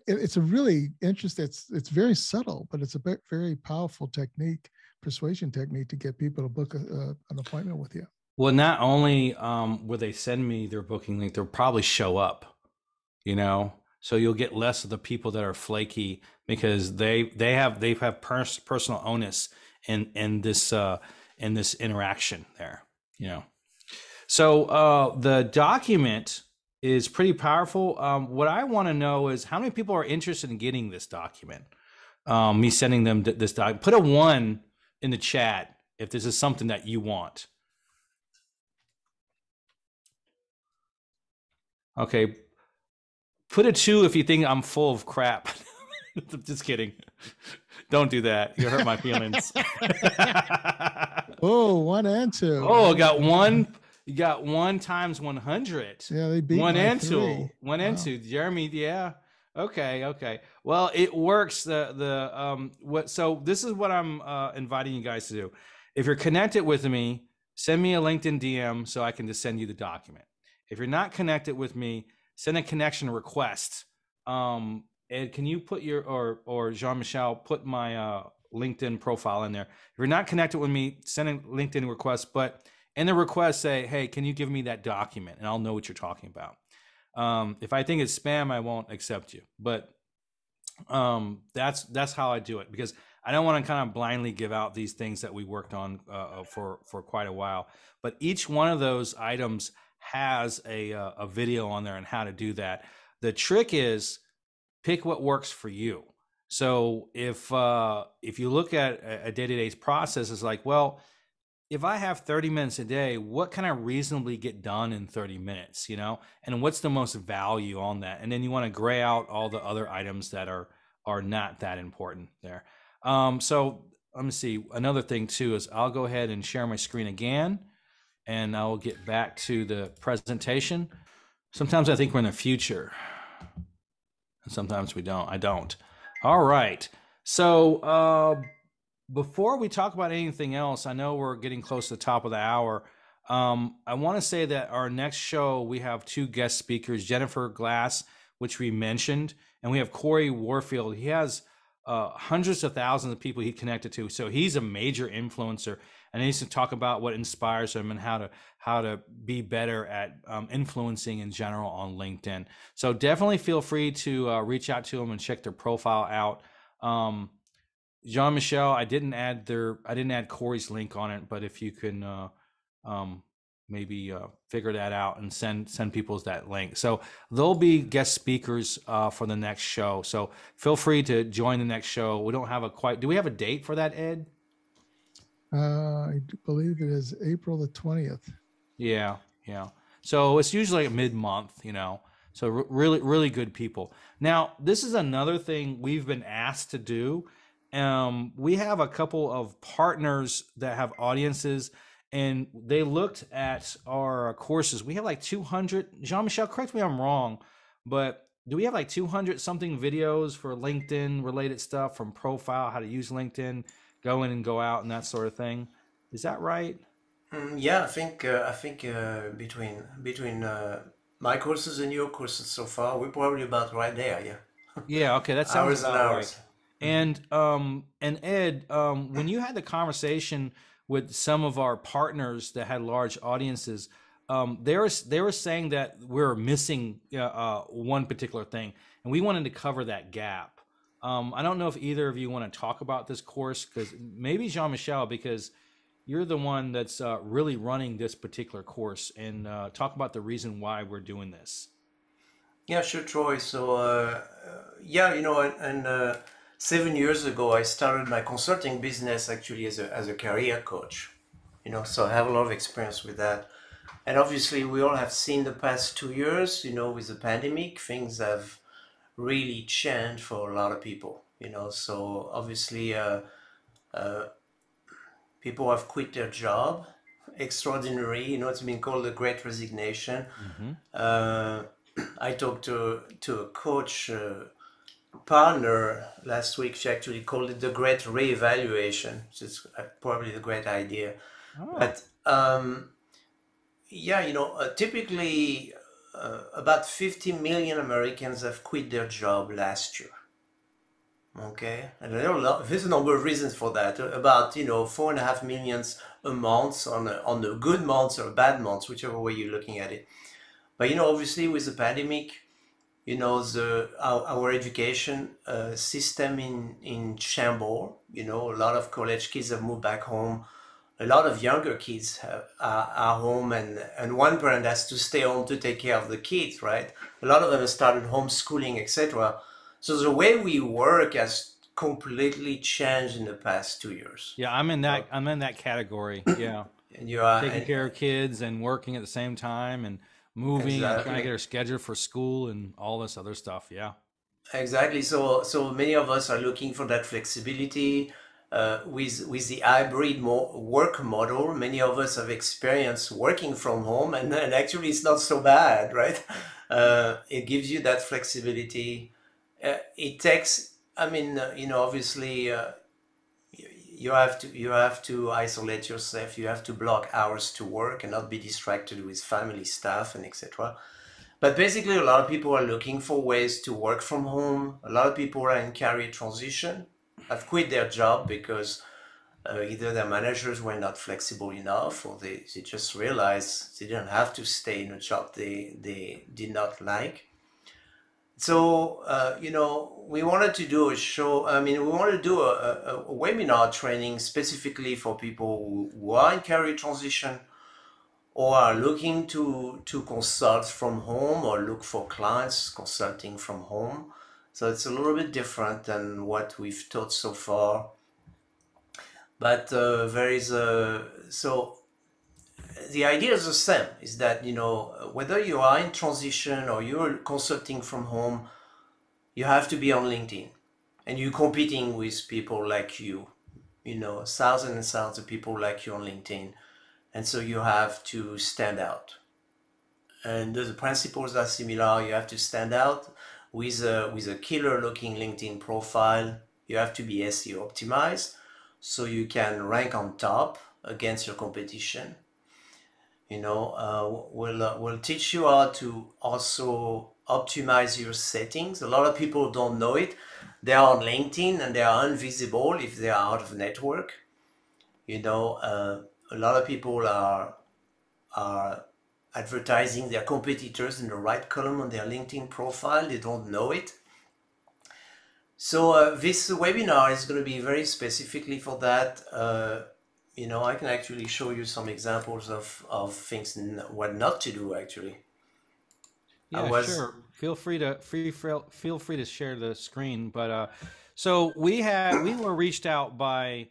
it's a really interesting, it's very subtle, but it's a very powerful technique, persuasion technique to get people to book an appointment with you. Well, not only will they send me their booking link, they'll probably show up, you know? So you'll get less of the people that are flaky because they have personal onus in this interaction there, you know? So the document is pretty powerful. What I want to know is how many people are interested in getting this document. Me sending them this document. Put a 1 in the chat if this is something that you want. Okay. Put a 2 if you think I'm full of crap. Just kidding. Don't do that. You hurt my feelings. Oh, 1 and 2. Oh, I got 1. You got 1 times 100. Yeah, they beat 1 and 3. 2. 1 and 2. Jeremy, yeah. Okay. Well, it works. So this is what I'm inviting you guys to do. If you're connected with me, send me a LinkedIn DM so I can just send you the document. If you're not connected with me, send a connection request. Ed, can you put your or Jean-Michel put my LinkedIn profile in there? If you're not connected with me, send a LinkedIn request, but in the request say, hey, can you give me that document? And I'll know what you're talking about. If I think it's spam, I won't accept you. But that's how I do it, because I don't want to kind of blindly give out these things that we worked on for quite a while. But each one of those items has a video on there on how to do that. The trick is pick what works for you. So if you look at a day-to-day process, it's like, well, if I have 30 minutes a day, what can I reasonably get done in 30 minutes, you know? And what's the most value on that? And then you want to gray out all the other items that are not that important there. So let me see. Another thing too is I'll go ahead and share my screen again, and I'll get back to the presentation. Sometimes I think we're in the future, and sometimes we don't. I don't. All right. So before we talk about anything else, I know we're getting close to the top of the hour. I want to say that our next show, we have 2 guest speakers, Jennifer Glass, which we mentioned, and we have Corey Warfield. He has hundreds of thousands of people he connected to. So he's a major influencer, and he needs to talk about what inspires him and how to be better at influencing in general on LinkedIn. So definitely feel free to reach out to him and check their profile out. Jean-Michel, I didn't add Corey's link on it, but if you can maybe figure that out and send people that link. So they'll be guest speakers for the next show. So feel free to join the next show. We don't have do we have a date for that, Ed? I believe it is April the 20th. Yeah. So it's usually mid-month, you know. So really, really good people. Now, this is another thing we've been asked to do. We have a couple of partners that have audiences, and they looked at our courses. We have like 200. Jean-Michel, correct me if I'm wrong, but do we have like 200 something videos for LinkedIn related stuff, from profile, how to use LinkedIn, go in and go out, and that sort of thing? Is that right? Yeah, I think between my courses and your courses so far, we're probably about right there. Yeah. Yeah. Okay. That sounds hours and about hours. right. And Ed, when you had the conversation with some of our partners that had large audiences, they were saying that we're missing one particular thing, and we wanted to cover that gap. I don't know if either of you want to talk about this course, because maybe Jean-Michel, because you're the one that's really running this particular course, and talk about the reason why we're doing this. Yeah, sure, Troy. So, yeah, 7 years ago, I started my consulting business actually as a career coach. So I have a lot of experience with that. And obviously, we all have seen the past 2 years, with the pandemic, things have really changed for a lot of people. So obviously, people have quit their job. Extraordinary, it's been called the Great Resignation. Mm-hmm. I talked to a coach partner last week, she actually called it the great reevaluation, which is probably the great idea. Oh. But yeah, typically about 50 million Americans have quit their job last year. Okay, and there's a number of reasons for that. About 4.5 millions a month on the good months or bad months, whichever way you're looking at it. But obviously with the pandemic, our education system in shambles. A lot of college kids have moved back home. A lot of younger kids are home, and one parent has to stay home to take care of the kids, right? A lot of them have started homeschooling, etc. So the way we work has completely changed in the past 2 years. Yeah, I'm in that category. Yeah. And you are taking care of kids and working at the same time and moving and trying to get her scheduled for school and all this other stuff. Yeah. Exactly. So many of us are looking for that flexibility with the hybrid work model. Many of us have experienced working from home, and actually it's not so bad, right? It gives you that flexibility. It takes, obviously, you have to isolate yourself. You have to block hours to work and not be distracted with family stuff and etc. But basically, a lot of people are looking for ways to work from home. A lot of people are in career transition, have quit their job because either their managers were not flexible enough, or they just realized they didn't have to stay in a job they did not like. So, we wanted to do a show. We wanted to do a webinar training specifically for people who are in career transition, or are looking to consult from home, or look for clients consulting from home. So it's a little bit different than what we've taught so far. But so the idea is the same, is that, whether you are in transition or you're consulting from home, you have to be on LinkedIn. And you're competing with people like you, thousands and thousands of people like you on LinkedIn. And so you have to stand out. And the principles are similar. You have to stand out with a killer looking LinkedIn profile. You have to be SEO optimized so you can rank on top against your competition. We'll teach you how to also optimize your settings. A lot of people don't know it. They are on LinkedIn and they are invisible if they are out of network. A lot of people are advertising their competitors in the right column on their LinkedIn profile. They don't know it. So this webinar is going to be very specifically for that. I can actually show you some examples of things what not to do actually. Yeah, sure. Feel free to share the screen. But so we were reached out by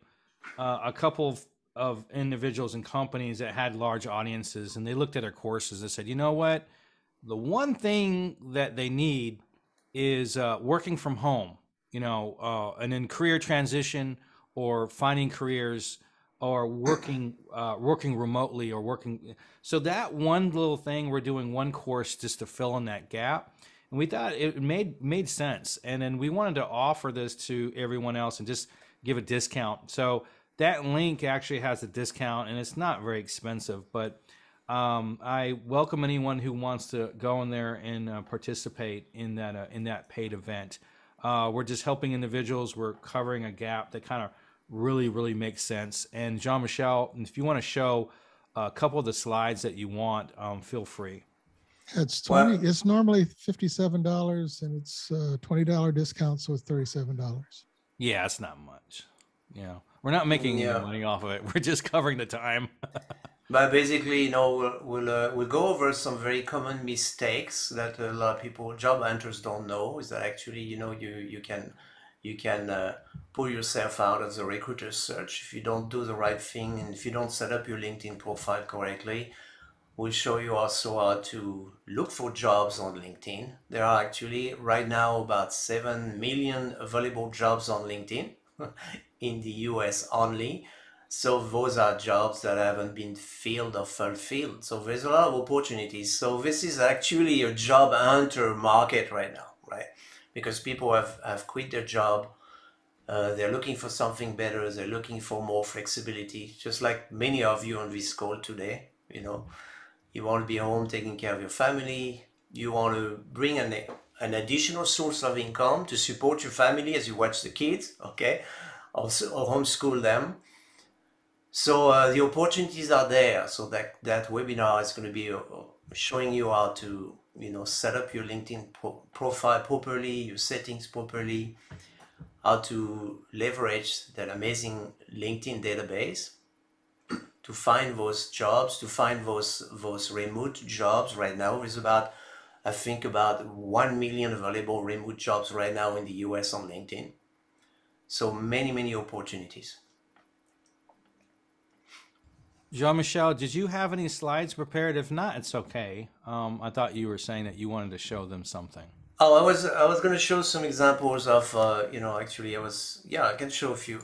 a couple of individuals and companies that had large audiences, and they looked at our courses and said, you know what, the one thing that they need is working from home, and in career transition or finding careers or working remotely or working. So that one little thing, we're doing one course just to fill in that gap. And we thought it made sense. And then we wanted to offer this to everyone else and just give a discount. So that link actually has a discount, and it's not very expensive, but I welcome anyone who wants to go in there and participate in that paid event. We're just helping individuals. We're covering a gap that kind of really makes sense. And Jean-Michel, if you want to show a couple of the slides that you want, feel free. It's $20. Well, it's normally $57, and it's a $20 discount, so it's $37. Yeah, it's not much. Yeah, we're not making any money off of it. We're just covering the time. But basically, we'll go over some very common mistakes that a lot of people, job hunters, don't know. Is that actually, you can pull yourself out of the recruiter's search if you don't do the right thing, and if you don't set up your LinkedIn profile correctly. We'll show you also how to look for jobs on LinkedIn. There are actually right now about 7 million available jobs on LinkedIn in the US only. So those are jobs that haven't been filled or fulfilled. So there's a lot of opportunities. So this is actually a job hunter market right now, right? because people have quit their job. They're looking for something better. They're looking for more flexibility, just like many of you on this call today. You know, you want to be home taking care of your family. You want to bring an additional source of income to support your family as you watch the kids, okay, or homeschool them. So the opportunities are there. So that webinar is going to be showing you how to, you know, set up your LinkedIn profile properly, your settings properly, how to leverage that amazing LinkedIn database to find those jobs, to find those remote jobs. Right now there's about, I think, about 1 million available remote jobs right now in the US on LinkedIn. So many opportunities. Jean-Michel, did you have any slides prepared? If not, it's okay. I thought you were saying that you wanted to show them something. Oh, I was going to show some examples of, you know, actually I can show a few.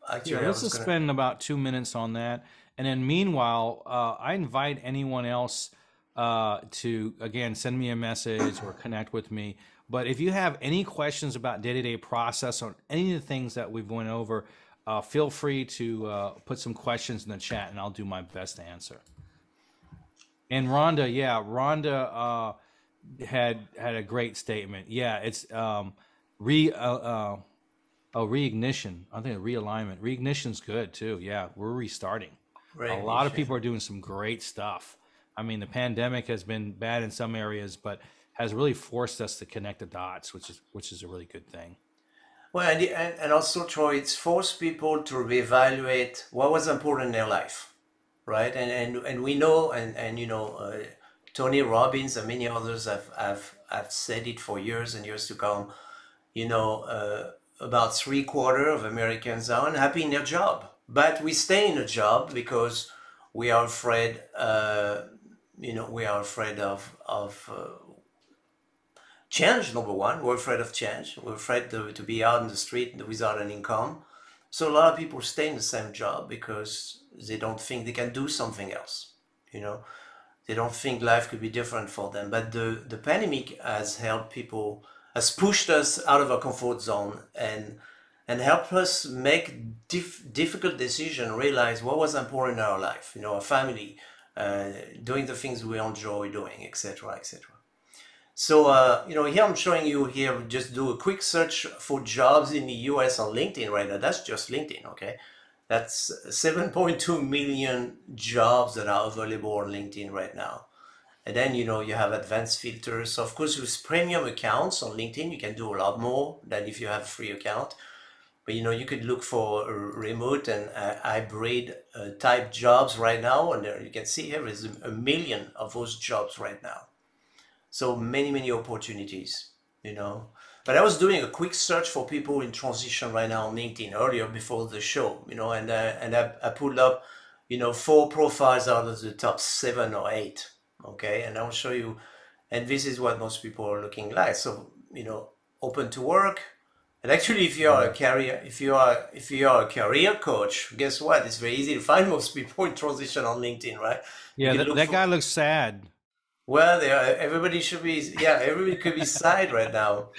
Actually, let's just spend about 2 minutes on that. And then meanwhile, I invite anyone else to, again, send me a message or connect with me. But if you have any questions about day-to-day process or any of the things that we've went over, feel free to put some questions in the chat, and I'll do my best to answer. And Rhonda, had a great statement. Yeah, it's reignition. I think realignment. Reignition's good too. Yeah, we're restarting. A lot of people are doing some great stuff. I mean, the pandemic has been bad in some areas, but has really forced us to connect the dots, which is a really good thing. Well, and also, Troy, it's forced people to reevaluate what was important in their life, right? And we know, and you know, Tony Robbins and many others have said it for years and years to come. You know, about 3/4 of Americans are unhappy in their job, but we stay in a job because we are afraid. You know, we are afraid of change. Number one, we're afraid of change. We're afraid to be out in the street without an income. So a lot of people stay in the same job because they don't think they can do something else. You know, they don't think life could be different for them. But the pandemic has helped people, has pushed us out of our comfort zone and helped us make difficult decisions, realize what was important in our life, you know, our family, doing the things we enjoy doing, etc., etc. So, you know, here I'm showing you here, just do a quick search for jobs in the US on LinkedIn right now. That's just LinkedIn, okay? That's 7.2 million jobs that are available on LinkedIn right now. And then, you know, you have advanced filters. So of course, with premium accounts on LinkedIn, you can do a lot more than if you have a free account. But, you know, you could look for remote and hybrid type jobs right now. And there you can see here is a million of those jobs right now. So many opportunities, you know. But I was doing a quick search for people in transition right now on LinkedIn earlier before the show, you know, and I pulled up, you know, 4 profiles out of the top 7 or 8, okay? And I'll show you, and this is what most people are looking like. So, you know, open to work. And actually, if you are a career coach, guess what? It's very easy to find most people in transition on LinkedIn, right? Yeah, that guy looks sad. Well, everybody should be, everybody could be sad right now.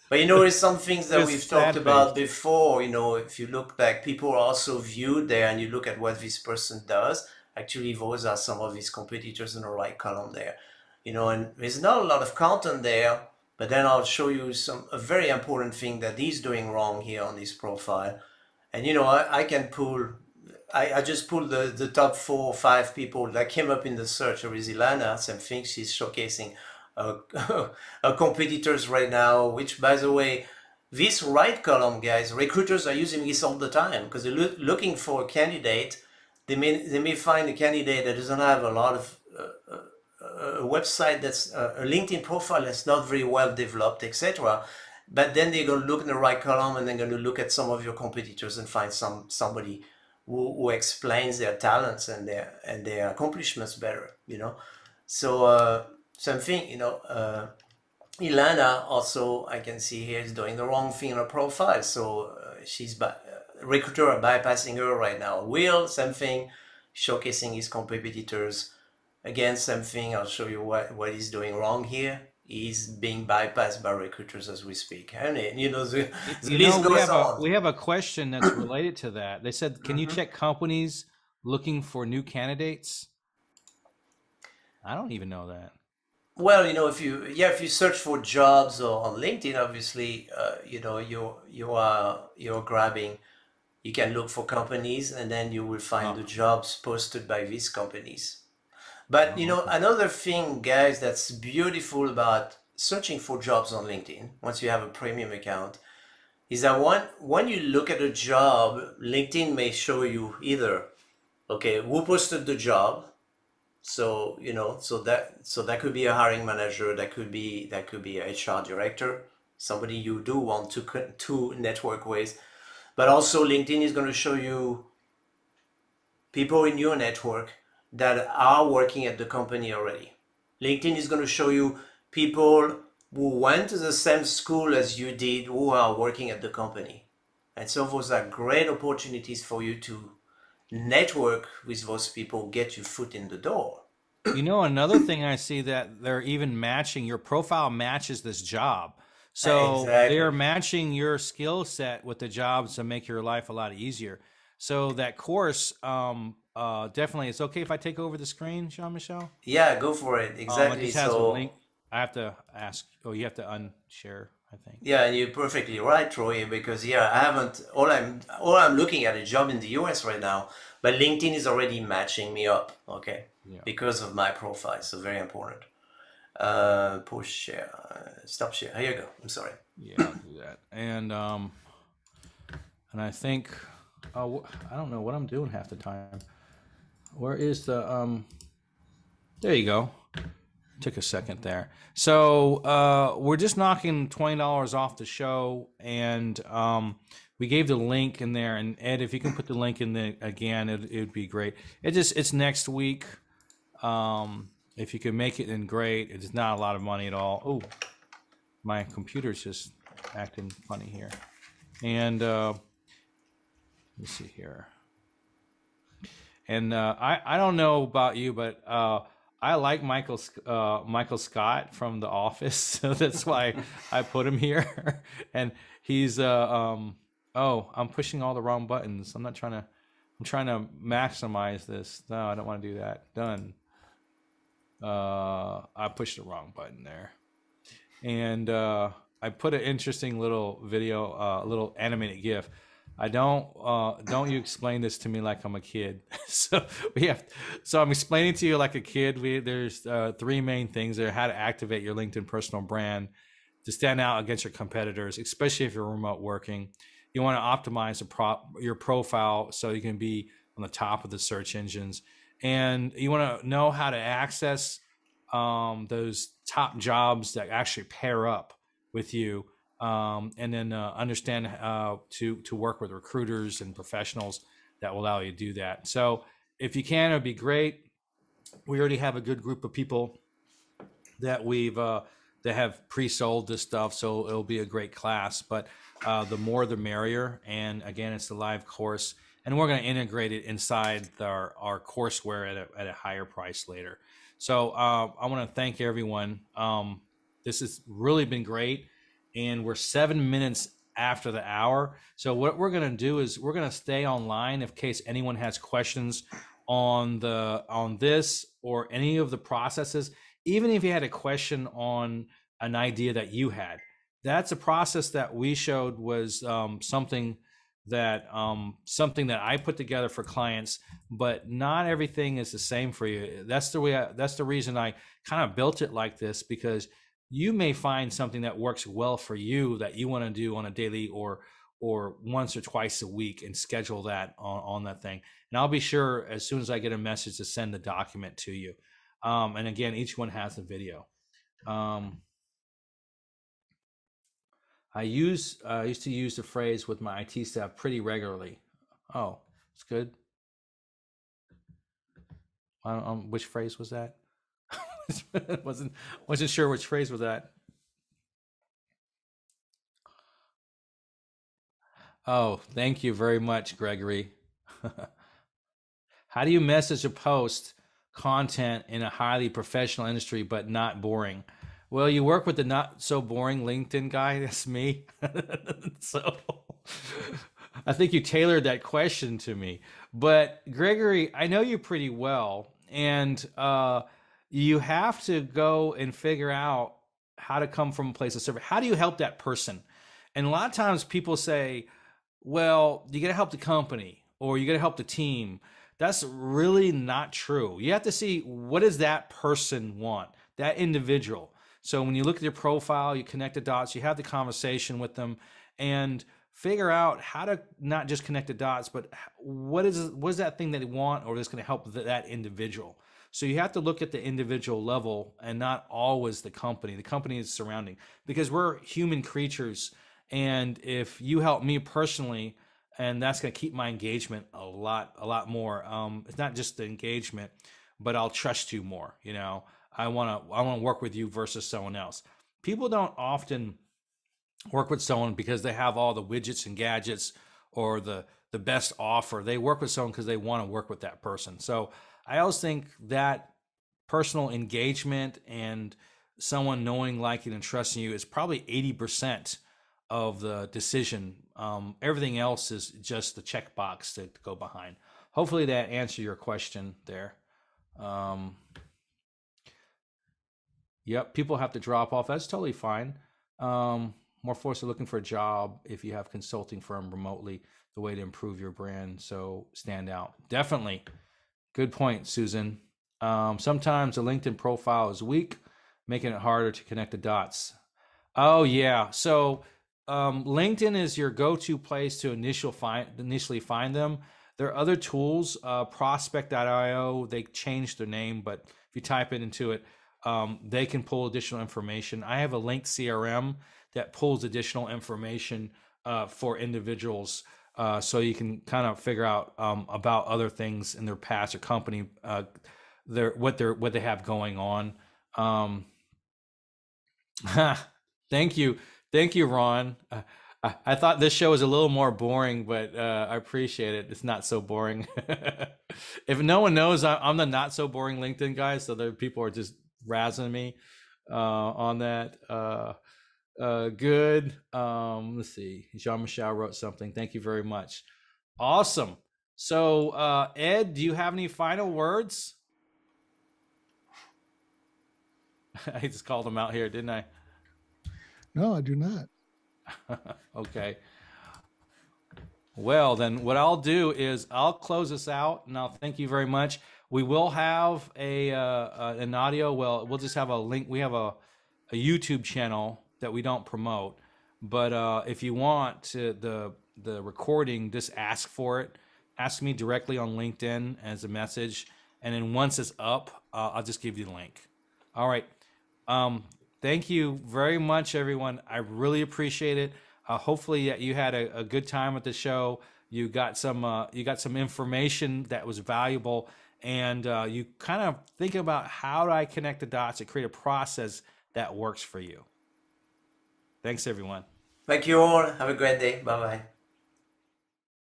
But you know, there's some things that we've talked about before. You know, if you look like people are also viewed there and you look at what this person does, actually those are some of his competitors in the right column there. You know, and there's not a lot of content there, but then I'll show you a very important thing that he's doing wrong here on this profile. And you know, I can pull, I just pulled the top 4 or 5 people that came up in the search. There is Ilana, same thing, she's showcasing her competitors right now, which, by the way, this right column, guys, recruiters are using this all the time because they're looking for a candidate. They may find a candidate that doesn't have a lot of a website that's a LinkedIn profile that's not very well developed, etc. But then they're going to look in the right column and they're going to look at some of your competitors and find somebody who explains their talents and their accomplishments better, you know. So something, you know, Ilana also, I can see here, is doing the wrong thing in her profile. So she's recruiter are bypassing her right now. Will, same thing, showcasing his competitors. Again, same thing. I'll show you what he's doing wrong here. is being bypassed by recruiters as we speak. And you know, the You know, list goes on. we have a question that's related to that. They said, can you check companies looking for new candidates? I don't even know that. Well, you know, if you search for jobs or on LinkedIn, obviously, you know, you're grabbing. You can look for companies, and then you will find the jobs posted by these companies. But you know, Okay. another thing, guys, that's beautiful about searching for jobs on LinkedIn, once you have a premium account, is that when you look at a job, LinkedIn may show you either, okay, who posted the job. So you know, so that could be a hiring manager, that could be a HR director, somebody you do want to network with. But also LinkedIn is going to show you people in your network that are working at the company already. LinkedIn is going to show you people who went to the same school as you did who are working at the company. And so those are great opportunities for you to network with those people, get your foot in the door. You know, another thing I see that they're even matching your profile matches this job. So they're Exactly. matching your skill set with the jobs to make your life a lot easier. So that course, definitely, it's okay if I take over the screen, Jean-Michel. Yeah, go for it. It Exactly. just has a link. So I have to ask. Oh, you have to unshare, I think. yeah, and you're perfectly right, Troy, because yeah, I haven't all I'm looking at a job in the US right now, but LinkedIn is already matching me up, okay? Yeah. Because of my profile. So very important. Push share. Stop share. Here you go. I'm sorry. Yeah, I'll do that. And I think, oh, I don't know what I'm doing half the time. Where is the there you go. Took a second there. So we're just knocking $20 off the show, and we gave the link in there. And Ed, if you can put the link in there again, it'd be great. It's next week. If you can make it, then great. It's not a lot of money at all. Oh, my computer's just acting funny here. And let me see here. And I don't know about you, but I like Michael Scott from The Office, so that's why I put him here. And he's oh, I'm pushing all the wrong buttons. I'm trying to maximize this. No, I don't want to do that. Done. I pushed the wrong button there. And I put an interesting little video, a little animated GIF. I don't you explain this to me like I'm a kid. So I'm explaining to you like a kid. There's three main things there: how to activate your LinkedIn personal brand to stand out against your competitors, especially if you're remote working. You want to optimize your profile so you can be on the top of the search engines, and you want to know how to access those top jobs that actually pair up with you, and then understand how to work with recruiters and professionals that will allow you to do that. So if you can, it'd be great. We already have a good group of people that that have pre-sold this stuff, so it'll be a great class. But the more the merrier. And again, it's the live course, and we're going to integrate it inside our courseware at a higher price later. So I want to thank everyone. This has really been great, and we're 7 minutes after the hour. So what we're going to do is we're going to stay online in case anyone has questions on this or any of the processes. Even if you had a question on an idea that you had, that's a process that we showed was something that I put together for clients, but not everything is the same for you. That's the reason I kind of built it like this, because you may find something that works well for you that you want to do on a daily or once or twice a week, and schedule that on that thing. And I'll be sure as soon as I get a message to send the document to you. And again, each one has a video. I used to use the phrase with my IT staff pretty regularly. Oh, it's good. Which phrase was that? wasn't sure which phrase was that. Oh, thank you very much, Gregory. How do you message or post content in a highly professional industry but not boring? Well, you work with the not so boring LinkedIn guy. That's me. So I think you tailored that question to me. But Gregory, I know you pretty well, and you have to go and figure out how to come from a place of service. How do you help that person? And a lot of times people say, well, you got to help the company or you got to help the team. That's really not true. You have to see, what does that person want, that individual. So when you look at your profile, you connect the dots, you have the conversation with them, and figure out how to not just connect the dots, but what is that thing that they want or that's going to help that individual. So you have to look at the individual level and not always the company. The company is surrounding, because we're human creatures. And if you help me personally, and that's going to keep my engagement a lot more. It's not just the engagement, but I'll trust you more. You know, I want to work with you versus someone else. People don't often work with someone because they have all the widgets and gadgets or the best offer. They work with someone because they want to work with that person. So I always think that personal engagement and someone knowing, liking, and trusting you is probably 80% of the decision. Everything else is just the checkbox to go behind. Hopefully that answered your question there. Yep, people have to drop off. That's totally fine. More folks are looking for a job if you have consulting firm remotely, the way to improve your brand, so stand out. Definitely. Good point, Susan. Sometimes the LinkedIn profile is weak, making it harder to connect the dots. Oh, yeah. So LinkedIn is your go-to place to initially find them. There are other tools, prospect.io, they changed their name, but if you type it into it, they can pull additional information. I have a linked CRM that pulls additional information for individuals, so you can kind of figure out about other things in their past or company, what they have going on. Thank you, Ron. I thought this show was a little more boring, but I appreciate it. It's not so boring. If no one knows, I'm the not so boring LinkedIn guy, so there people are just razzing me on that. Good. Let's see. Jean-Michel wrote something. Thank you very much. Awesome. So Ed, do you have any final words? I just called him out here, didn't I? No, I do not. Okay. Well, then what I'll do is I'll close this out, and I'll thank you very much. We will have an audio. Well, we'll just have a link. We have a YouTube channel that we don't promote, but if you want the recording, just ask for it. Ask me directly on LinkedIn as a message, and then once it's up, I'll just give you the link. All right. Thank you very much, everyone. I really appreciate it. Hopefully you had a good time with the show. You got some information that was valuable, and you kind of think about, how do I connect the dots to create a process that works for you. Thanks, everyone. Thank you all. Have a great day. Bye-bye.